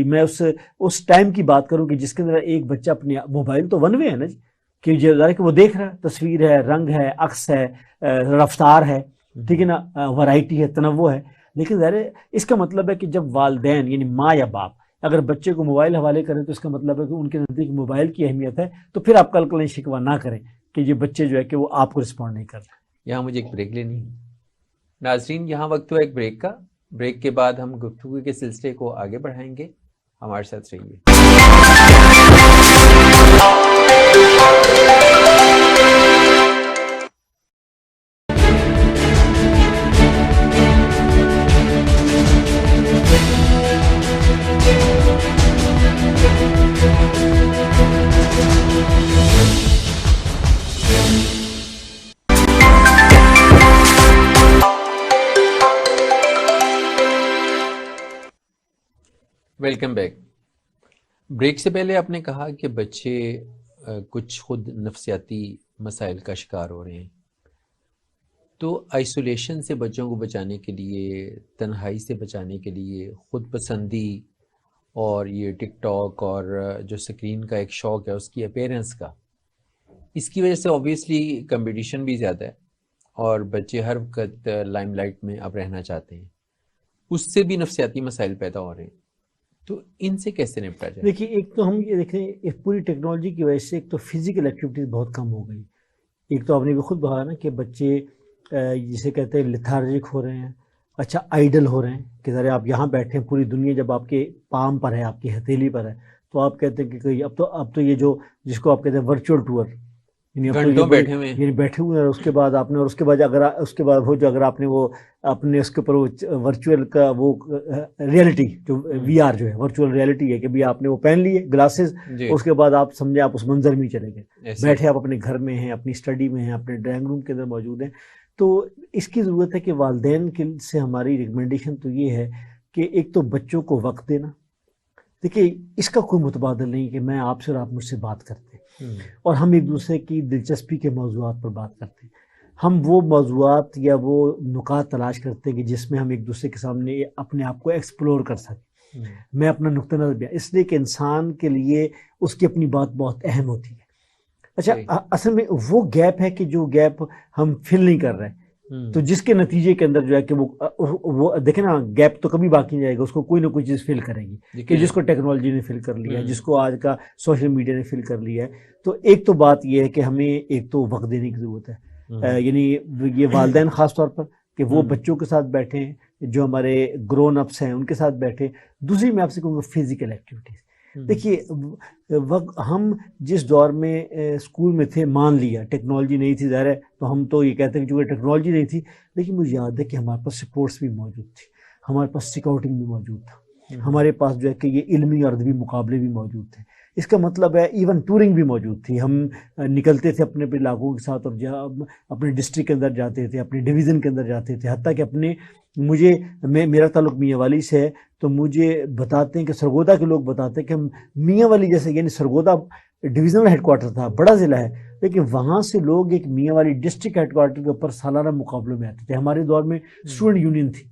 میں اس ٹائم کی بات کروں کہ جس کے اندر ایک بچہ اپنے موبائل تو ون وے ہے نا جی، کہ وہ دیکھ رہا ہے، تصویر ہے، رنگ ہے، عکس ہے، رفتار ہے، ٹھیک ہے نا، ورائٹی ہے، تنوع ہے. لیکن ظاہر اس کا مطلب ہے کہ جب والدین یعنی ماں یا باپ اگر بچے کو موبائل حوالے کریں تو اس کا مطلب ہے کہ ان کے نزدیک موبائل کی اہمیت ہے. تو پھر آپ کل شکوہ نہ کریں کہ یہ بچے جو ہے کہ وہ آپ کو رسپونڈ نہیں کر رہے. یہاں مجھے ایک بریک لینی ہے. ناظرین یہاں وقت ہوا ایک بریک کا. بریک کے بعد ہم گفتگو کے سلسلے کو آگے بڑھائیں گے. ہمارے ساتھ رہیے. Welcome back. بریک سے پہلے آپ نے کہا کہ بچے کچھ خود نفسیاتی مسائل کا شکار ہو رہے ہیں. تو آئسولیشن سے بچوں کو بچانے کے لیے، تنہائی سے بچانے کے لیے، خود پسندی اور یہ ٹک ٹاک اور جو سکرین کا ایک شوق ہے اس کی اپیرنس کا، اس کی وجہ سے اوبیسلی کمپٹیشن بھی زیادہ ہے اور بچے ہر وقت لائم لائٹ میں اب رہنا چاہتے ہیں، اس سے بھی نفسیاتی مسائل پیدا ہو رہے ہیں. تو ان سے کیسے نپٹا جائے؟ دیکھیے، ایک تو ہم یہ دیکھیں اس پوری ٹیکنالوجی کی وجہ سے ایک تو فزیکل ایکٹیویٹیز بہت کم ہو گئی. ایک تو آپ نے بھی خود کہا نا کہ بچے جسے کہتے ہیں لیتھارجک ہو رہے ہیں، اچھا آئیڈل ہو رہے ہیں کہ ذرا آپ یہاں بیٹھے ہیں، پوری دنیا جب آپ کے پام پر ہے، آپ کی ہتھیلی پر ہے، تو آپ کہتے ہیں کہ اب تو یہ جو جس کو آپ کہتے ہیں ورچوئل ٹور، گھنٹوں بیٹھے ہوئے یعنی بیٹھے ہوئے ہیں. اس کے بعد آپ نے، اور اس کے بعد اگر آپ نے وہ اپنے اس کے اوپر وہ ورچوئل کا وہ ریئلٹی جو وی آر جو ہے ورچوئل ریئلٹی ہے کہ بھی آپ نے وہ پہن لیے گلاسز، اس کے بعد آپ سمجھے آپ اس منظر میں چلے گئے، بیٹھے آپ اپنے گھر میں ہیں، اپنی اسٹڈی میں ہیں، اپنے ڈرائنگ روم کے اندر موجود ہیں. تو اس کی ضرورت ہے کہ والدین سے ہماری ریکمنڈیشن تو یہ ہے کہ ایک تو بچوں کو وقت دینا. دیکھیے، اس کا کوئی متبادل نہیں کہ میں آپ سے اور آپ مجھ سے بات کرتے ہیں اور ہم ایک دوسرے کی دلچسپی کے موضوعات پر بات کرتے ہیں. ہم وہ موضوعات یا وہ نکات تلاش کرتے ہیں کہ جس میں ہم ایک دوسرے کے سامنے اپنے آپ کو ایکسپلور کر سکیں. میں اپنا نقطہ نظر بیان، اس لیے کہ انسان کے لیے اس کی اپنی بات بہت اہم ہوتی ہے. اچھا، اصل میں وہ گیپ ہے کہ جو گیپ ہم فل نہیں کر رہے، تو جس کے نتیجے کے اندر جو ہے کہ وہ دیکھیں نا، گیپ تو کبھی باقی نہیں جائے گا، اس کو کوئی نہ کوئی چیز فل کرے گی کہ جس کو ٹیکنالوجی نے فل کر لیا ہے، جس کو آج کا سوشل میڈیا نے فل کر لیا ہے. تو ایک تو بات یہ ہے کہ ہمیں ایک تو وقت دینے کی ضرورت ہے، یعنی یہ والدین خاص طور پر کہ وہ بچوں کے ساتھ بیٹھیں، جو ہمارے گرون اپس ہیں ان کے ساتھ بیٹھیں. دوسری میں آپ سے کہوں گا فزیکل ایکٹیویٹیز. دیکھیے، ہم جس دور میں اسکول میں تھے، مان لیا ٹیکنالوجی نہیں تھی، ظاہر ہے، تو ہم تو یہ کہتے ہیں کہ چونکہ ٹیکنالوجی نہیں تھی، لیکن مجھے یاد ہے کہ ہمارے پاس سپورٹس بھی موجود تھی، ہمارے پاس اسکاؤٹنگ بھی موجود تھا، ہمارے پاس جو ہے کہ یہ علمی اور ادبی مقابلے بھی موجود تھے. اس کا مطلب ہے ایون ٹورنگ بھی موجود تھی. ہم نکلتے تھے اپنے علاقوں کے ساتھ اور اپنے ڈسٹرکٹ کے اندر جاتے تھے، اپنے ڈویژن کے اندر جاتے تھے. حتیٰ کہ میرا تعلق میاں والی سے ہے، تو مجھے بتاتے ہیں کہ سرگودا کے لوگ بتاتے ہیں کہ ہم میاں والی جیسے، یعنی سرگودا ڈویژنل ہیڈ کوارٹر تھا، بڑا ضلع ہے، لیکن وہاں سے لوگ ایک میاں والی ڈسٹرکٹ ہیڈ کوارٹر کے اوپر سالانہ مقابلوں میں آتے تھے. ہمارے دور میں اسٹوڈنٹ یونین تھی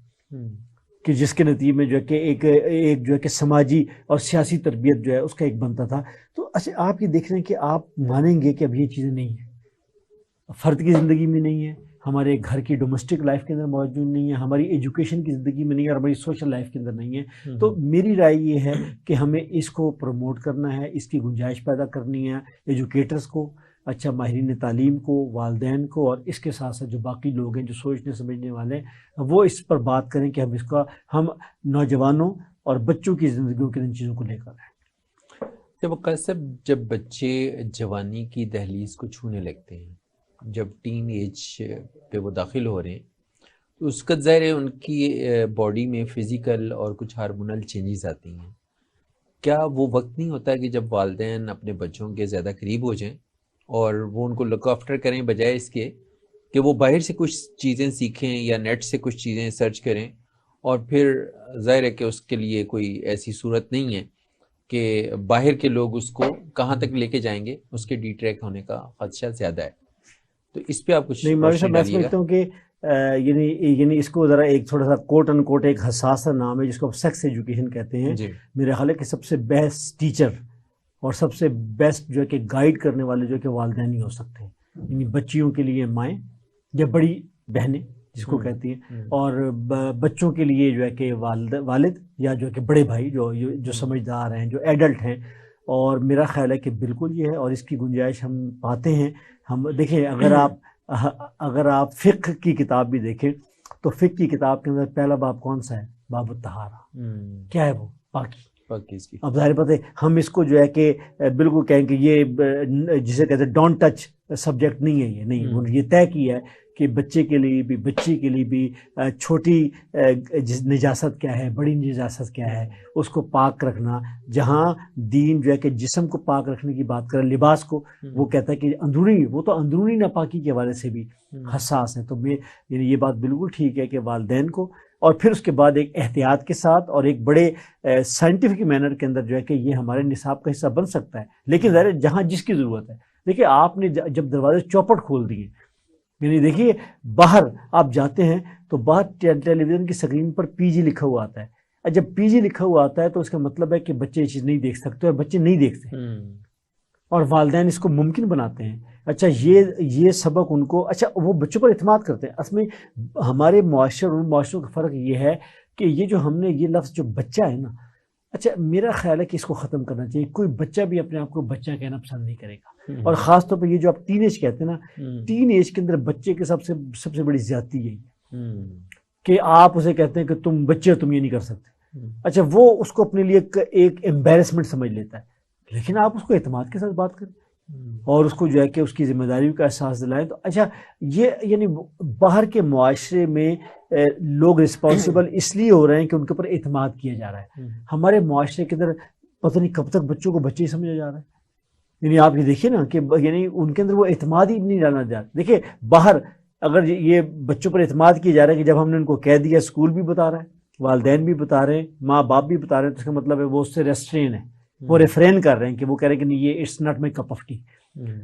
کہ جس کے نتیجے میں جو ہے کہ ایک جو ہے کہ سماجی اور سیاسی تربیت جو ہے اس کا ایک بنتا تھا. تو اچھا، آپ یہ دیکھ رہے ہیں کہ آپ مانیں گے کہ اب یہ چیزیں نہیں ہیں، فرد کی زندگی میں نہیں ہے، ہمارے گھر کی ڈومیسٹک لائف کے اندر موجود نہیں ہے، ہماری ایجوکیشن کی زندگی میں نہیں ہے، اور ہماری سوشل لائف کے اندر نہیں ہے. تو میری رائے یہ ہے کہ ہمیں اس کو پروموٹ کرنا ہے، اس کی گنجائش پیدا کرنی ہے، ایجوکیٹرز کو، اچھا ماہرین تعلیم کو، والدین کو، اور اس کے ساتھ ساتھ جو باقی لوگ ہیں جو سوچنے سمجھنے والے ہیں، وہ اس پر بات کریں کہ ہم نوجوانوں اور بچوں کی زندگیوں کے ان چیزوں کو لے کر آئیں. جب بچے جوانی کی دہلیز کو چھونے لگتے ہیں، جب ٹین ایج پہ وہ داخل ہو رہے ہیں، تو اس کا ظاہر ہے ان کی باڈی میں فزیکل اور کچھ ہارمونل چینجز آتی ہیں. کیا وہ وقت نہیں ہوتا کہ جب والدین اپنے بچوں کے زیادہ قریب ہو جائیں اور وہ ان کو لک آفٹر کریں، بجائے اس کے کہ وہ باہر سے کچھ چیزیں سیکھیں یا نیٹ سے کچھ چیزیں سرچ کریں، اور پھر ظاہر ہے کہ اس کے لیے کوئی ایسی صورت نہیں ہے کہ باہر کے لوگ اس کو کہاں تک لے کے جائیں گے، اس کے ڈی ٹریک ہونے کا خدشہ زیادہ ہے. تو اس پہ آپ کچھ نہیں، میں سمجھتا ہوں کہ یعنی اس کو ذرا ایک تھوڑا سا کوٹ ان کوٹ ایک حساس سا نام ہے جس کو آپ سیکس ایجوکیشن کہتے ہیں. میرا خیال ہے کہ سب سے بیسٹ ٹیچر اور سب سے بیسٹ جو ہے کہ گائیڈ کرنے والے جو ہے کہ والدین ہی ہو سکتے ہیں. یعنی بچیوں کے لیے مائیں یا بڑی بہنیں جس کو کہتی ہیں، اور بچوں کے لیے جو ہے کہ والد یا جو ہے کہ بڑے بھائی جو سمجھدار ہیں، جو ایڈلٹ ہیں. اور میرا خیال ہے کہ بالکل یہ ہے، اور اس کی گنجائش ہم پاتے ہیں. ہم دیکھیں، اگر آپ فقہ کی کتاب بھی دیکھیں تو فقہ کی کتاب کے اندر پہلا باب کون سا ہے؟ باب الطہارہ. کیا ہے وہ؟ پاکی. اب ظاہر بات ہے ہم اس کو جو ہے کہ بالکل کہیں کہ یہ جسے کہتے ہیں ڈونٹ ٹچ سبجیکٹ نہیں ہے یہ، نہیں، انہوں نے یہ طے کیا ہے کہ بچے کے لیے بھی، بچی کے لیے بھی چھوٹی نجاست کیا ہے، بڑی نجاست کیا ہے، اس کو پاک رکھنا. جہاں دین جو ہے کہ جسم کو پاک رکھنے کی بات کرے، لباس کو، وہ کہتا ہے کہ اندرونی، وہ تو اندرونی ناپاکی کے حوالے سے بھی حساس ہے. تو یعنی یہ بات بالکل ٹھیک ہے کہ والدین کو، اور پھر اس کے بعد ایک احتیاط کے ساتھ اور ایک بڑے سائنٹیفک مینر کے اندر جو ہے کہ یہ ہمارے نصاب کا حصہ بن سکتا ہے. لیکن ظاہر ہے جہاں جس کی ضرورت ہے. دیکھیے آپ نے جب دروازے چوپٹ کھول دیے، یعنی دیکھیے باہر آپ جاتے ہیں تو باہر ٹیلی ویژن کی اسکرین پر پی جی لکھا ہوا آتا ہے. جب پی جی لکھا ہوا آتا ہے تو اس کا مطلب ہے کہ بچے یہ چیز نہیں دیکھ سکتے، اور بچے نہیں دیکھتے اور والدین اس کو ممکن بناتے ہیں. اچھا یہ سبق ان کو، اچھا وہ بچوں پر اعتماد کرتے ہیں. اصل میں ہمارے معاشرے اور ان معاشروں کا فرق یہ ہے کہ یہ جو ہم نے یہ لفظ جو بچہ ہے نا، اچھا میرا خیال ہے کہ اس کو ختم کرنا چاہیے. کوئی بچہ بھی اپنے آپ کو بچہ کہنا پسند نہیں کرے گا، اور خاص طور پہ یہ جو آپ ٹین ایج کہتے ہیں نا، ٹین ایج کے اندر بچے کے سب سے بڑی زیادتی یہی ہے کہ آپ اسے کہتے ہیں کہ تم بچے ہو، تم یہ نہیں کر سکتے. اچھا وہ اس کو اپنے لیے ایک امبیرسمنٹ سمجھ لیتا ہے. لیکن آپ اس کو اعتماد کے ساتھ بات کریں اور اس کو جو ہے کہ اس کی ذمہ داریوں کا احساس دلائیں. تو اچھا یہ یعنی باہر کے معاشرے میں لوگ رسپانسیبل اس لیے ہو رہے ہیں کہ ان کے اوپر اعتماد کیا جا رہا ہے. ہمارے معاشرے کے اندر پتہ نہیں کب تک بچوں کو بچے ہی سمجھا جا رہا ہے. یعنی آپ یہ دیکھیے نا کہ یعنی ان کے اندر وہ اعتماد ہی نہیں ڈالنا جا رہا. دیکھیے باہر اگر یہ بچوں پر اعتماد کیا جا رہا ہے کہ جب ہم نے ان کو کہہ دیا، اسکول بھی بتا رہا ہے، والدین بھی بتا رہے ہیں، ماں باپ بھی بتا رہے ہیں، تو اس کا مطلب ہے وہ اس سے ریسٹرین ہے، وہ ریفرین کر رہے ہیں کہ وہ کہہ رہے ہیں کہ نہیں یہ it's not my cup of tea.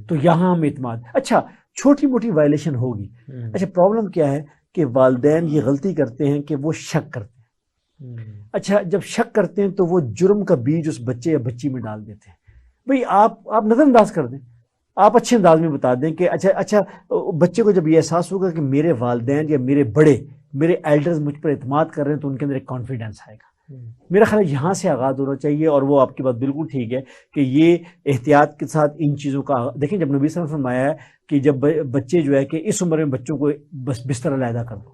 تو یہاں ہم اعتماد، اچھا چھوٹی موٹی وائلیشن ہوگی. اچھا پرابلم کیا ہے کہ والدین یہ غلطی کرتے ہیں کہ وہ شک کرتے ہیں. اچھا جب شک کرتے ہیں تو وہ جرم کا بیج اس بچے یا بچی میں ڈال دیتے ہیں. بھئی آپ نظر انداز کر دیں، آپ اچھے انداز میں بتا دیں کہ اچھا بچے کو جب یہ احساس ہوگا کہ میرے والدین یا میرے بڑے، میرے ایلڈرز مجھ پر اعتماد کر رہے ہیں، تو ان کے اندر ایک کانفیڈنس آئے گا. میرا خیال ہے یہاں سے آغاز ہونا چاہیے. اور وہ آپ کی بات بالکل ٹھیک ہے کہ یہ احتیاط کے ساتھ ان چیزوں کا دیکھیں. جب نبی صلی اللہ علیہ وسلم فرمایا ہے کہ جب بچے جو ہے کہ اس عمر میں بچوں کو بس بستر علیحدہ کر دو،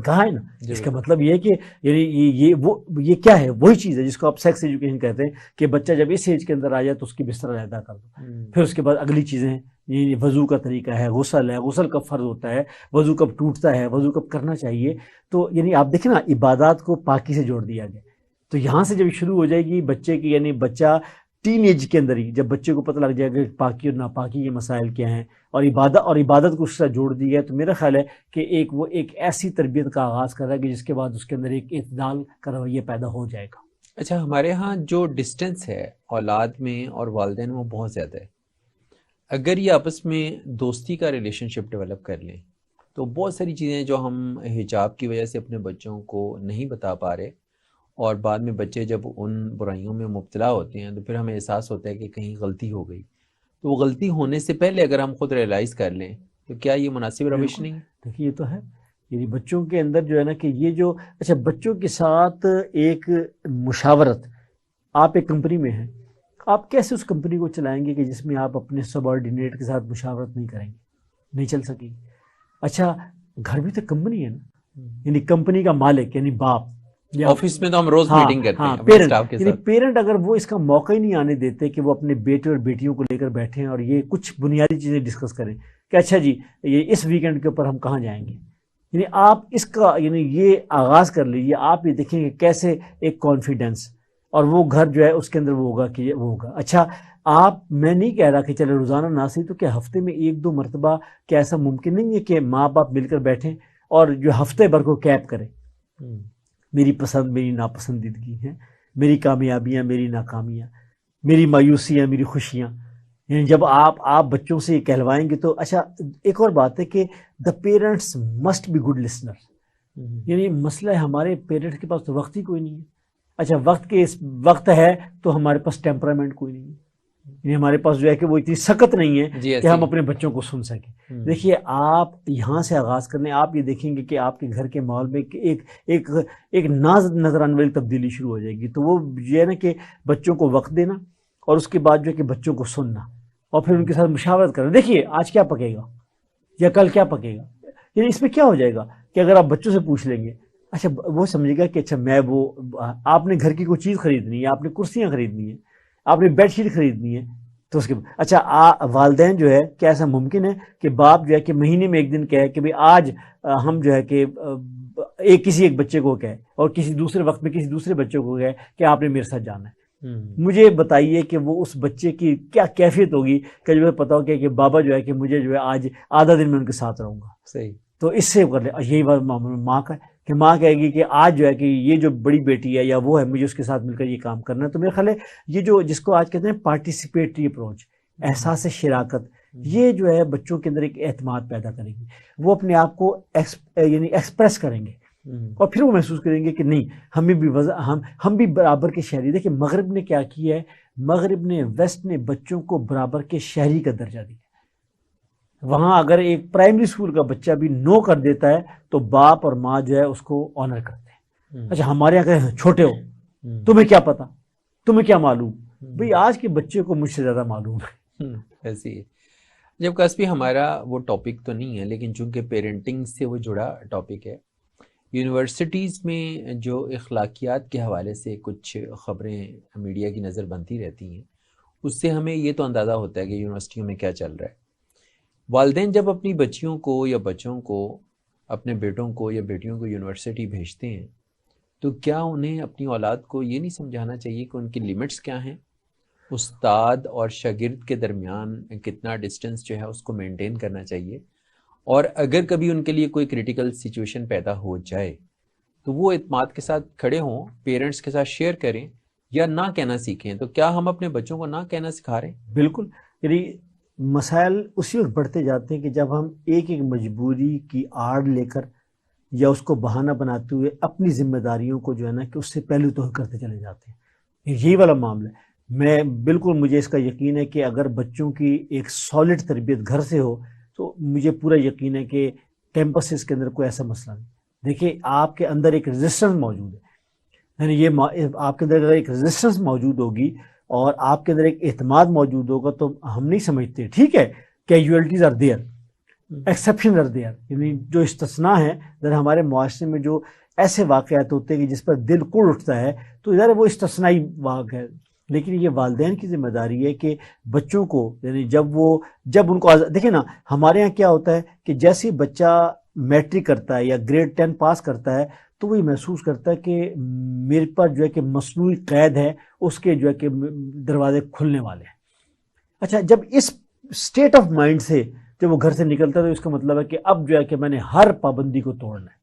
کہا ہے نا، اس کا مطلب یہ ہے کہ یعنی یہ کیا ہے، وہی چیز ہے جس کو آپ سیکس ایجوکیشن کہتے ہیں کہ بچہ جب اس ایج کے اندر آ جائے تو اس کی بستر علیحدہ کر دو. پھر اس کے بعد اگلی چیزیں ہیں، یہ وضو کا طریقہ ہے، غسل کب فرض ہوتا ہے، وضو کب ٹوٹتا ہے، وضو کب کرنا چاہیے. تو یعنی آپ دیکھیں نا عبادات کو پاکی سے جوڑ دیا گیا. تو یہاں سے جب شروع ہو جائے گی بچے کی، یعنی بچہ ٹین ایج کے اندر ہی جب بچے کو پتہ لگ جائے گا کہ پاکی اور ناپاکی کے مسائل کیا ہیں، اور عبادت کو اس سے جوڑ دی ہے، تو میرا خیال ہے کہ وہ ایک ایسی تربیت کا آغاز کر رہا ہے کہ جس کے بعد اس کے اندر ایک اعتدال کا رویہ پیدا ہو جائے گا. اچھا ہمارے ہاں جو ڈسٹینس ہے اولاد میں اور والدین میں وہ بہت زیادہ ہے. اگر یہ آپس میں دوستی کا ریلیشن شپ ڈیولپ کر لیں تو بہت ساری چیزیں جو ہم حجاب کی وجہ سے اپنے بچوں کو نہیں بتا پا رہے، اور بعد میں بچے جب ان برائیوں میں مبتلا ہوتے ہیں تو پھر ہمیں احساس ہوتا ہے کہ کہیں غلطی ہو گئی. تو وہ غلطی ہونے سے پہلے اگر ہم خود ریئلائز کر لیں تو کیا یہ مناسب روش نہیں؟ دیکھیے یہ تو ہے، یعنی بچوں کے اندر جو ہے نا کہ یہ جو اچھا بچوں کے ساتھ ایک مشاورت، آپ ایک کمپنی میں ہیں، آپ کیسے اس کمپنی کو چلائیں گے کہ جس میں آپ اپنے سب آرڈینیٹ کے ساتھ مشاورت نہیں کریں گے؟ نہیں چل سکے. اچھا گھر بھی تو کمپنی ہے نا، یعنی کمپنی کا مالک یعنی باپ. آفس میں تو ہم روز میٹنگ کرتے ہیں پیرنٹ، یعنی پیرنٹ اگر وہ اس کا موقع ہی نہیں آنے دیتے کہ وہ اپنے بیٹے اور بیٹیوں کو لے کر بیٹھیں اور یہ کچھ بنیادی چیزیں ڈسکس کریں کہ اچھا جی یہ اس ویکینڈ کے اوپر ہم کہاں جائیں گے، یعنی آپ اس کا یعنی یہ آغاز کر لیجیے. آپ یہ دیکھیں گے کیسے ایک کانفیڈنس، اور وہ گھر جو ہے اس کے اندر وہ ہوگا کہ وہ ہوگا. اچھا میں نہیں کہہ رہا کہ چلے روزانہ نہ صحیح تو کیا ہفتے میں 1-2 مرتبہ کیا ایسا ممکن نہیں ہے کہ ماں باپ مل کر بیٹھیں اور جو ہفتے بھر کو کیپ کریں، میری پسند میری ناپسندیدگی ہیں، میری کامیابیاں میری ناکامیاں، میری مایوسیاں میری خوشیاں. یعنی جب آپ بچوں سے یہ کہلوائیں گے تو اچھا ایک اور بات ہے کہ the parents must be good listener. یعنی مسئلہ ہے ہمارے پیرنٹس کے پاس تو وقت ہی کوئی نہیں ہے. اچھا وقت ہے تو ہمارے پاس ٹیمپرامنٹ کوئی نہیں ہے، یعنی ہمارے پاس جو ہے کہ وہ اتنی سخت نہیں ہے کہ ہم اپنے بچوں کو سن سکیں. دیکھیے آپ یہاں سے آغاز کرنے، آپ یہ دیکھیں گے کہ آپ کے گھر کے ماحول میں ایک ناز نظر آنے والی تبدیلی شروع ہو جائے گی. تو وہ یہ ہے نا کہ بچوں کو وقت دینا، اور اس کے بعد جو ہے کہ بچوں کو سننا، اور پھر ان کے ساتھ مشاورت کرنا. دیکھیے آج کیا پکے گا یا کل کیا پکے گا، یعنی اس میں کیا ہو جائے گا کہ اگر آپ بچوں سے پوچھ لیں گے، اچھا وہ سمجھے گا کہ اچھا آپ نے گھر کی کوئی چیز خریدنی ہے، آپ نے کرسیاں خریدنی ہے، آپ نے بیڈ شیٹ خریدنی ہے، تو اس کے اچھا والدین جو ہے کیا ایسا ممکن ہے کہ باپ جو ہے کہ مہینے میں ایک دن کہے کہ بھئی آج ہم جو ہے کہ کسی ایک بچے کو کہے اور کسی دوسرے وقت میں کسی دوسرے بچے کو کہے کہ آپ نے میرے ساتھ جانا ہے؟ مجھے بتائیے کہ وہ اس بچے کی کیا کیفیت ہوگی کہ جو ہے پتا ہو کہ بابا جو ہے کہ مجھے جو ہے آج آدھا دن میں ان کے ساتھ رہوں گا. صحیح. تو اس سے کر لے. یہی بات ماں کا ہے کہ ماں کہے گی کہ آج جو ہے کہ یہ جو بڑی بیٹی ہے یا وہ ہے مجھے اس کے ساتھ مل کر یہ کام کرنا ہے. تو میرے خیال ہے یہ جو جس کو آج کہتے ہیں پارٹیسپیٹری اپروچ، احساس شراکت، یہ جو ہے بچوں کے اندر ایک اعتماد پیدا کرے گی. وہ اپنے آپ کو یعنی ایکسپریس کریں گے اور پھر وہ محسوس کریں گے کہ نہیں ہم بھی برابر کے شہری. دیکھیں مغرب نے کیا کیا ہے، مغرب نے ویسٹ نے بچوں کو برابر کے شہری کا درجہ دیا. وہاں اگر ایک پرائمری اسکول کا بچہ بھی نو کر دیتا ہے تو باپ اور ماں جو ہے اس کو آنر کرتے ہیں. اچھا ہمارے یہاں کہ چھوٹے ہو، تمہیں کیا پتا، تمہیں کیا معلوم. بھئی آج کے بچے کو مجھ سے زیادہ معلوم ہے. ایسی ہے. جب کاسبی ہمارا وہ ٹاپک تو نہیں ہے، لیکن چونکہ پیرنٹنگ سے وہ جڑا ٹاپک ہے، یونیورسٹیز میں جو اخلاقیات کے حوالے سے کچھ خبریں میڈیا کی نظر بنتی رہتی ہیں، اس سے ہمیں یہ تو اندازہ ہوتا ہے کہ یونیورسٹیوں میں کیا چل رہا ہے. والدین جب اپنی بچیوں کو یا بچوں کو، اپنے بیٹوں کو یا بیٹیوں کو یونیورسٹی بھیجتے ہیں تو کیا انہیں اپنی اولاد کو یہ نہیں سمجھانا چاہیے کہ ان کی لیمٹس کیا ہیں، استاد اور شاگرد کے درمیان کتنا ڈسٹنس جو ہے اس کو مینٹین کرنا چاہیے، اور اگر کبھی ان کے لیے کوئی کریٹیکل سچویشن پیدا ہو جائے تو وہ اعتماد کے ساتھ کھڑے ہوں، پیرنٹس کے ساتھ شیئر کریں یا نہ کہنا سیکھیں. تو کیا ہم اپنے بچوں کو نہ کہنا سکھا رہے ہیں؟ بالکل. یعنی مسائل اسی وقت بڑھتے جاتے ہیں کہ جب ہم ایک مجبوری کی آڑ لے کر یا اس کو بہانہ بناتے ہوئے اپنی ذمہ داریوں کو جو ہے نا کہ اس سے پہلو تو کرتے چلے جاتے ہیں. یہی والا معاملہ ہے. میں بالکل مجھے اس کا یقین ہے کہ اگر بچوں کی ایک سالڈ تربیت گھر سے ہو تو مجھے پورا یقین ہے کہ کیمپسز کے اندر کوئی ایسا مسئلہ نہیں. دیکھیں آپ کے اندر ایک ریزسٹنس موجود ہے، یعنی یہ آپ کے اندر اگر ایک ریزسٹنس موجود ہوگی اور آپ کے اندر ایک اعتماد موجود ہوگا تو ہم نہیں سمجھتے. ٹھیک ہے casualties are there, exception are there, یعنی جو استثناء ہے ذرا ہمارے معاشرے میں جو ایسے واقعات ہوتے ہیں کہ جس پر دل کوڑ اٹھتا ہے تو ذرا وہ استثنائی واقع ہے. لیکن یہ والدین کی ذمہ داری ہے کہ بچوں کو یعنی جب ان کو دیکھیں نا، ہمارے ہاں کیا ہوتا ہے کہ جیسے بچہ میٹرک کرتا ہے یا گریڈ 10 پاس کرتا ہے تو وہ یہ محسوس کرتا ہے کہ میرے پاس جو ہے کہ مصنوعی قید ہے، اس کے جو ہے کہ دروازے کھلنے والے ہیں. اچھا جب اس اسٹیٹ آف مائنڈ سے جب وہ گھر سے نکلتا ہے تو اس کا مطلب ہے کہ اب جو ہے کہ میں نے ہر پابندی کو توڑنا ہے.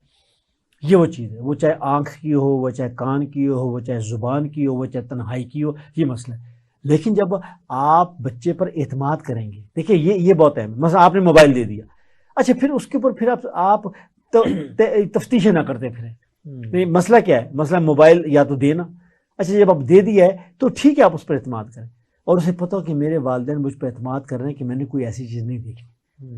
یہ وہ چیز ہے، وہ چاہے آنکھ کی ہو، وہ چاہے کان کی ہو، وہ چاہے زبان کی ہو، وہ چاہے تنہائی کی ہو، یہ مسئلہ ہے. لیکن جب آپ بچے پر اعتماد کریں گے، دیکھیں یہ بہت اہم ہے. مثلا آپ نے موبائل دے دیا، اچھا پھر اس کے اوپر پھر آپ تفتیشیں نہ کرتے پھریں. مسئلہ کیا ہے؟ مسئلہ موبائل یا تو دینا. اچھا جب آپ دے دیا ہے تو ٹھیک ہے آپ اس پر اعتماد کریں اور اسے پتہ ہو کہ میرے والدین مجھ پر اعتماد کر رہے ہیں کہ میں نے کوئی ایسی چیز نہیں دیکھی،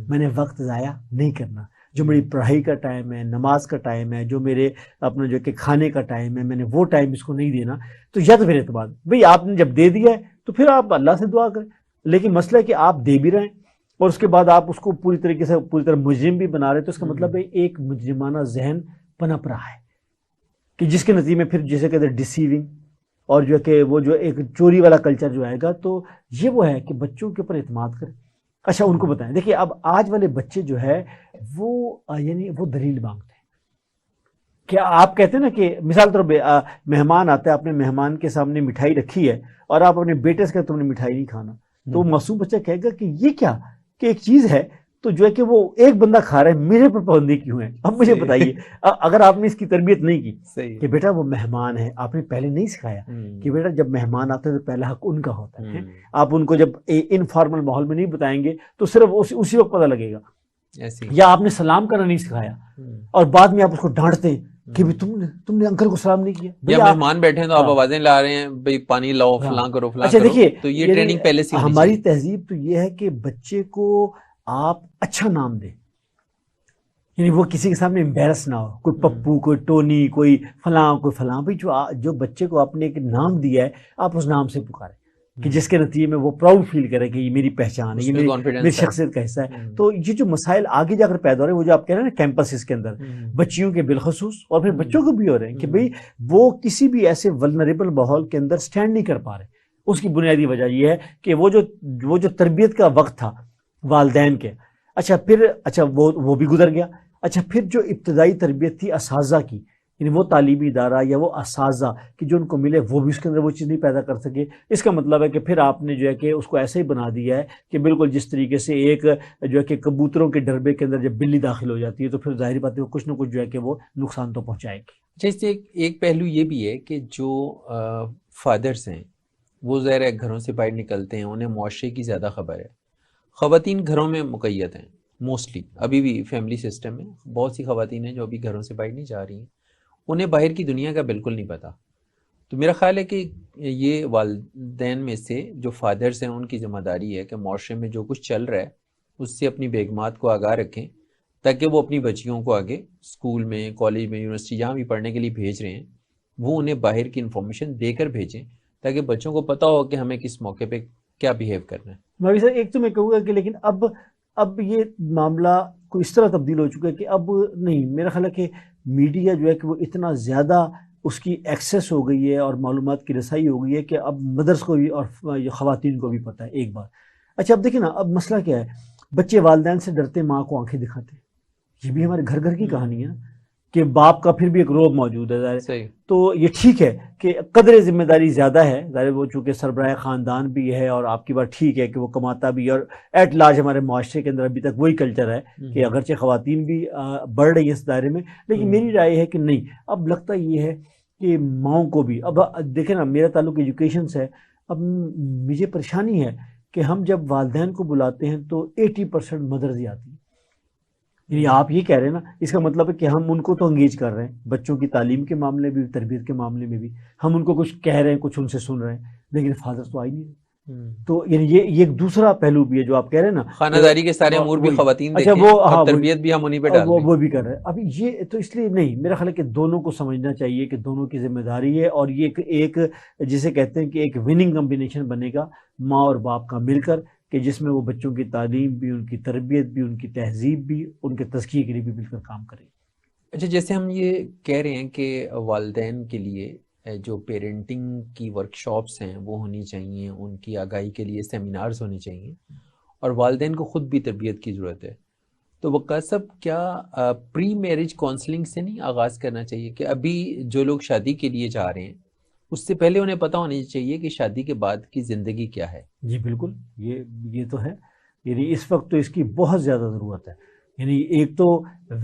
میں نے وقت ضائع نہیں کرنا. جو میری پڑھائی کا ٹائم ہے، نماز کا ٹائم ہے، جو میرے اپنا جو کہ کھانے کا ٹائم ہے، میں نے وہ ٹائم اس کو نہیں دینا. تو یا تو پھر اعتماد بھئی آپ نے جب دے دیا ہے تو پھر آپ اللہ سے دعا کریں. لیکن مسئلہ ہے کہ آپ دے بھی رہے ہیں اور اس کے بعد آپ اس کو پوری طرح مجرم بھی بنا رہے ہیں. تو اس کا مطلب ہے ایک مجرمانہ ذہن پنپ رہا ہے کہ جس کے نتیجے میں پھر جسے کہتے ہیں ڈیسیونگ اور جو ہے کہ وہ جو ایک چوری والا کلچر جو آئے گا. تو یہ وہ ہے کہ بچوں کے اوپر اعتماد کریں. اچھا ان کو بتائیں. دیکھیے اب آج والے بچے جو ہے وہ دلیل مانگتے ہیں. کیا آپ کہتے ہیں نا کہ مثال طور پہ مہمان آتا ہے، اپنے مہمان کے سامنے مٹھائی رکھی ہے اور آپ اپنے بیٹے سے کہتے تم نے مٹھائی نہیں کھانا، تو معصوم بچہ کہے گا کہ یہ کیا کہ ایک چیز ہے تو جو ہے کہ وہ ایک بندہ کھا رہا ہے، میرے پر پابندی کیوں ہے؟ اب مجھے بتائیے اگر آپ نے اس کی تربیت نہیں کی کہ بیٹا وہ مہمان ہے، آپ نے پہلے نہیں سکھایا کہ بیٹا جب مہمان آتے ہیں تو پہلا حق ان کا ہوتا ہے. آپ ان کو جب انفارمل ماحول میں نہیں بتائیں گے تو صرف اسی وقت پتہ لگے گا. یا آپ نے سلام کرنا نہیں سکھایا اور بعد میں آپ اس کو ڈانٹتے ہیں کہ تم نے انکل کو سلام نہیں کیا. یا مہمان بیٹھے ہیں تو آپ آوازیں لا رہے ہیں بھئی پانی لاؤ، فلاں کرو فلاں کرو. اچھا دیکھیے تو یہ ٹریننگ پہلے سے ہماری تہذیب تو یہ ہے کہ بچے کو آپ اچھا نام دیں، یعنی وہ کسی کے سامنے امبیرس نہ ہو. کوئی پپو، کوئی ٹونی، کوئی فلاں کوئی فلاں. بھائی جو بچے کو آپ نے ایک نام دیا ہے آپ اس نام سے پکاریں کہ جس کے نتیجے میں وہ پراؤڈ فیل کرے کہ یہ میری پہچان ہے، یہ میری شخصیت کا حصہ ہے. تو یہ جو مسائل آگے جا کر پیدا ہو رہے ہیں، وہ جو آپ کہہ رہے ہیں نا کیمپسز کے اندر بچیوں کے بالخصوص اور پھر بچوں کو بھی ہو رہے ہیں کہ بھئی وہ کسی بھی ایسے ولنریبل ماحول کے اندر سٹینڈ نہیں کر پا رہے. اس کی بنیادی وجہ یہ ہے کہ وہ جو تربیت کا وقت تھا والدین کے، اچھا وہ بھی گزر گیا. اچھا پھر جو ابتدائی تربیت تھی اساتذہ کی، یعنی وہ تعلیمی ادارہ یا وہ اساتذہ کہ جو ان کو ملے، وہ بھی اس کے اندر وہ چیز نہیں پیدا کر سکے. اس کا مطلب ہے کہ پھر آپ نے جو ہے کہ اس کو ایسے ہی بنا دیا ہے کہ بالکل جس طریقے سے ایک جو ہے کہ کبوتروں کے ڈربے کے اندر جب بلی داخل ہو جاتی ہے تو پھر ظاہر بات ہے وہ کچھ نہ کچھ جو ہے کہ وہ نقصان تو پہنچائے گی. جیسے ایک پہلو یہ بھی ہے کہ جو فادرز ہیں وہ ظاہر ہے گھروں سے باہر نکلتے ہیں، انہیں معاشرے کی زیادہ خبر ہے. خواتین گھروں میں مقید ہیں موسٹلی، ابھی بھی فیملی سسٹم میں بہت سی خواتین ہیں جو ابھی گھروں سے باہر نہیں جا رہی ہیں، انہیں باہر کی دنیا کا بالکل نہیں پتہ. تو میرا خیال ہے کہ یہ والدین میں سے جو فادرز ہیں ان کی ذمہ داری ہے کہ معاشرے میں جو کچھ چل رہا ہے اس سے اپنی بیگمات کو آگاہ رکھیں، تاکہ وہ اپنی بچیوں کو آگے اسکول میں، کالج میں، یونیورسٹی جہاں بھی پڑھنے کے لیے بھیج رہے ہیں وہ انہیں باہر کی انفارمیشن دے کر بھیجیں، تاکہ بچوں کو پتہ ہو کہ ہمیں کس موقع پہ کیا بیہیو کرنا ہے. میں بھی ایک تو میں کہوں گا کہ لیکن اب یہ معاملہ کو اس طرح تبدیل ہو چکا ہے کہ اب نہیں، میرا خیال ہے کہ میڈیا جو ہے کہ وہ اتنا زیادہ اس کی ایکسیس ہو گئی ہے اور معلومات کی رسائی ہو گئی ہے کہ اب مدرس کو بھی اور خواتین کو بھی پتہ ہے ایک بار. اچھا اب دیکھیں نا، اب مسئلہ کیا ہے، بچے والدین سے ڈرتے، ماں کو آنکھیں دکھاتے. یہ بھی ہمارے گھر گھر کی کہانی ہے کہ باپ کا پھر بھی ایک روب موجود ہے. صحیح. تو یہ ٹھیک ہے کہ قدر ذمہ داری زیادہ ہے، ظاہر وہ چونکہ سربراہ خاندان بھی ہے اور آپ کی بات ٹھیک ہے کہ وہ کماتا بھی ہے، اور ایٹ لارج ہمارے معاشرے کے اندر ابھی تک وہی کلچر ہے کہ اگرچہ خواتین بھی بڑھ رہی ہیں اس دائرے میں، لیکن میری رائے ہے کہ نہیں، اب لگتا یہ ہے کہ ماؤں کو بھی، اب دیکھیں نا میرا تعلق ایجوکیشن سے ہے، اب مجھے پریشانی ہے کہ ہم جب والدین کو بلاتے ہیں تو 80% مدرز ہی آتی ہیں. یعنی آپ یہ کہہ رہے ہیں نا، اس کا مطلب ہے کہ ہم ان کو تو انگیج کر رہے ہیں بچوں کی تعلیم کے معاملے میں بھی، تربیت کے معاملے میں بھی، ہم ان کو کچھ کہہ رہے ہیں، کچھ ان سے سن رہے ہیں، لیکن فادر تو آئی نہیں رہے. تو یعنی یہ ایک دوسرا پہلو بھی ہے جو آپ کہہ رہے ہیں نا، خانہ داری کے سارے امور بھی خواتین دیکھیں اور تربیت بھی ہم انہیں پہ ڈال دیں. وہ بھی کر رہے ہیں. اب یہ تو اس لیے نہیں، میرا خیال ہے کہ دونوں کو سمجھنا چاہیے کہ دونوں کی ذمہ داری ہے، اور یہ ایک جسے کہتے ہیں کہ ایک وننگ کمبینیشن بنے گا ماں اور باپ کا مل کر، کہ جس میں وہ بچوں کی تعلیم بھی، ان کی تربیت بھی، ان کی تہذیب بھی، ان کے تزکیے کے لیے بھی مل کر کام کریں. اچھا، جیسے ہم یہ کہہ رہے ہیں کہ والدین کے لیے جو پیرنٹنگ کی ورکشاپس ہیں وہ ہونی چاہیے، ان کی آگاہی کے لیے سیمینارز ہونے چاہیے، اور والدین کو خود بھی تربیت کی ضرورت ہے، تو وقاص صاحب کیا پری میرج کاؤنسلنگ سے نہیں آغاز کرنا چاہیے کہ ابھی جو لوگ شادی کے لیے جا رہے ہیں اس سے پہلے انہیں پتہ ہونی چاہیے کہ شادی کے بعد کی زندگی کیا ہے؟ جی بالکل، یہ تو ہے. یعنی اس وقت تو اس کی بہت زیادہ ضرورت ہے. یعنی ایک تو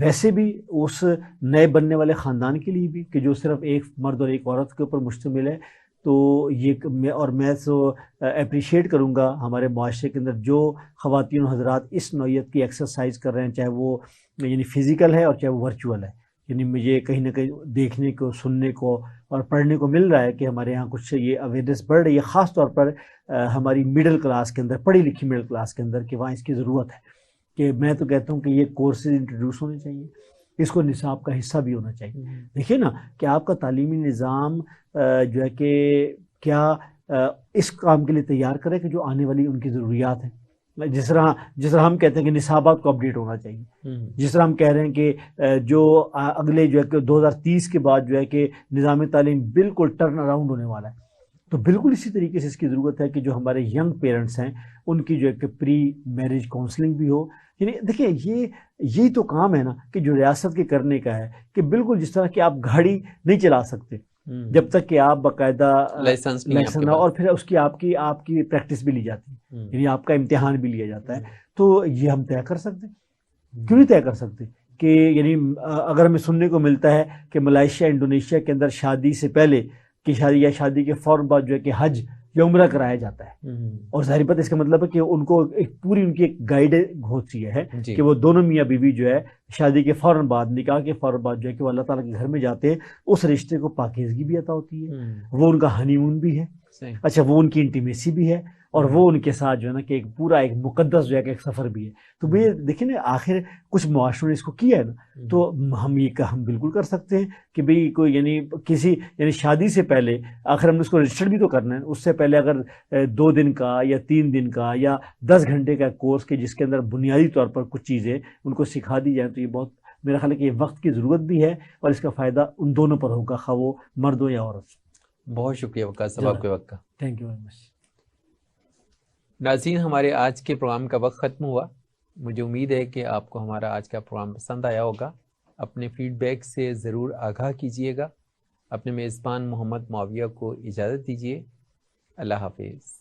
ویسے بھی اس نئے بننے والے خاندان کے لیے بھی کہ جو صرف ایک مرد اور ایک عورت کے اوپر مشتمل ہے، تو یہ اور میں تو اپریشیٹ کروں گا ہمارے معاشرے کے اندر جو خواتین و حضرات اس نوعیت کی ایکسرسائز کر رہے ہیں، چاہے وہ یعنی فزیکل ہے اور چاہے وہ ورچوئل ہے. یعنی مجھے کہیں نہ کہیں دیکھنے کو، سننے کو اور پڑھنے کو مل رہا ہے کہ ہمارے یہاں کچھ یہ اویئرنیس بڑھ رہی ہے، خاص طور پر ہماری مڈل کلاس کے اندر، پڑھی لکھی مڈل کلاس کے اندر، کہ وہاں اس کی ضرورت ہے. کہ میں تو کہتا ہوں کہ یہ کورسز انٹروڈیوس ہونے چاہیے، اس کو نصاب کا حصہ بھی ہونا چاہیے. دیکھیے نا کہ آپ کا تعلیمی نظام جو ہے کہ کیا اس کام کے لیے تیار کرے کہ جو آنے والی ان کی ضروریات ہیں. جس طرح ہم کہتے ہیں کہ نصابات کو اپڈیٹ ہونا چاہیے، جس طرح ہم کہہ رہے ہیں کہ جو اگلے جو ہے کہ 2030 کے بعد جو ہے کہ نظام تعلیم بالکل ٹرن اراؤنڈ ہونے والا ہے، تو بالکل اسی طریقے سے اس کی ضرورت ہے کہ جو ہمارے ینگ پیرنٹس ہیں ان کی جو ہے کہ پری میرج کاؤنسلنگ بھی ہو. یعنی دیکھیں یہی تو کام ہے نا کہ جو ریاست کے کرنے کا ہے، کہ بالکل جس طرح کہ آپ گاڑی نہیں چلا سکتے جب تک کہ آپ باقاعدہ لائسنس نہ، اور پھر اس کی آپ کی پریکٹس بھی لی جاتی ہے، یعنی آپ کا امتحان بھی لیا جاتا ہے. تو یہ ہم طے کر سکتے، کیوں نہیں طے کر سکتے کہ یعنی اگر ہمیں سننے کو ملتا ہے کہ ملائیشیا، انڈونیشیا کے اندر شادی سے پہلے کہ شادی یا شادی کے فوراً بعد جو ہے کہ حج یا عمرہ کرایا جاتا ہے، اور ظاہر بات اس کا مطلب ہے کہ ان کو ایک پوری ان کی ایک گائیڈ ہوتی ہے کہ وہ دونوں میاں بیوی جو ہے شادی کے فوراً بعد، نکاح کے فوراً بعد جو ہے کہ وہ اللہ تعالیٰ کے گھر میں جاتے ہیں، اس رشتے کو پاکیزگی بھی عطا ہوتی ہے، وہ ان کا ہنی مون بھی ہے، اچھا وہ ان کی انٹیمیسی بھی ہے، اور وہ ان کے ساتھ جو ہے نا کہ ایک پورا ایک مقدس جو ہے کہ ایک سفر بھی ہے. تو یہ دیکھیں نا آخر کچھ معاشروں نے اس کو کیا ہے نا، تو ہم بالکل کر سکتے ہیں کہ بھئی کوئی یعنی شادی سے پہلے آخر ہم نے اس کو رجسٹر بھی تو کرنا ہے، اس سے پہلے اگر 2 دن کا یا 3 دن کا یا 10 گھنٹے کا کورس کہ جس کے اندر بنیادی طور پر کچھ چیزیں ان کو سکھا دی جائیں، تو یہ بہت میرا خیال ہے کہ یہ وقت کی ضرورت بھی ہے، اور اس کا فائدہ ان دونوں پر ہوگا، خواہ وہ مرد ہو یا عورت. بہت شکریہ وقاص صاحب آپ کے وقت کا. Thank you very much. ناظرین ہمارے آج کے پروگرام کا وقت ختم ہوا. مجھے امید ہے کہ آپ کو ہمارا آج کا پروگرام پسند آیا ہوگا. اپنے فیڈ بیک سے ضرور آگاہ کیجیے گا. اپنے میزبان محمد معاویہ کو اجازت دیجیے. اللہ حافظ.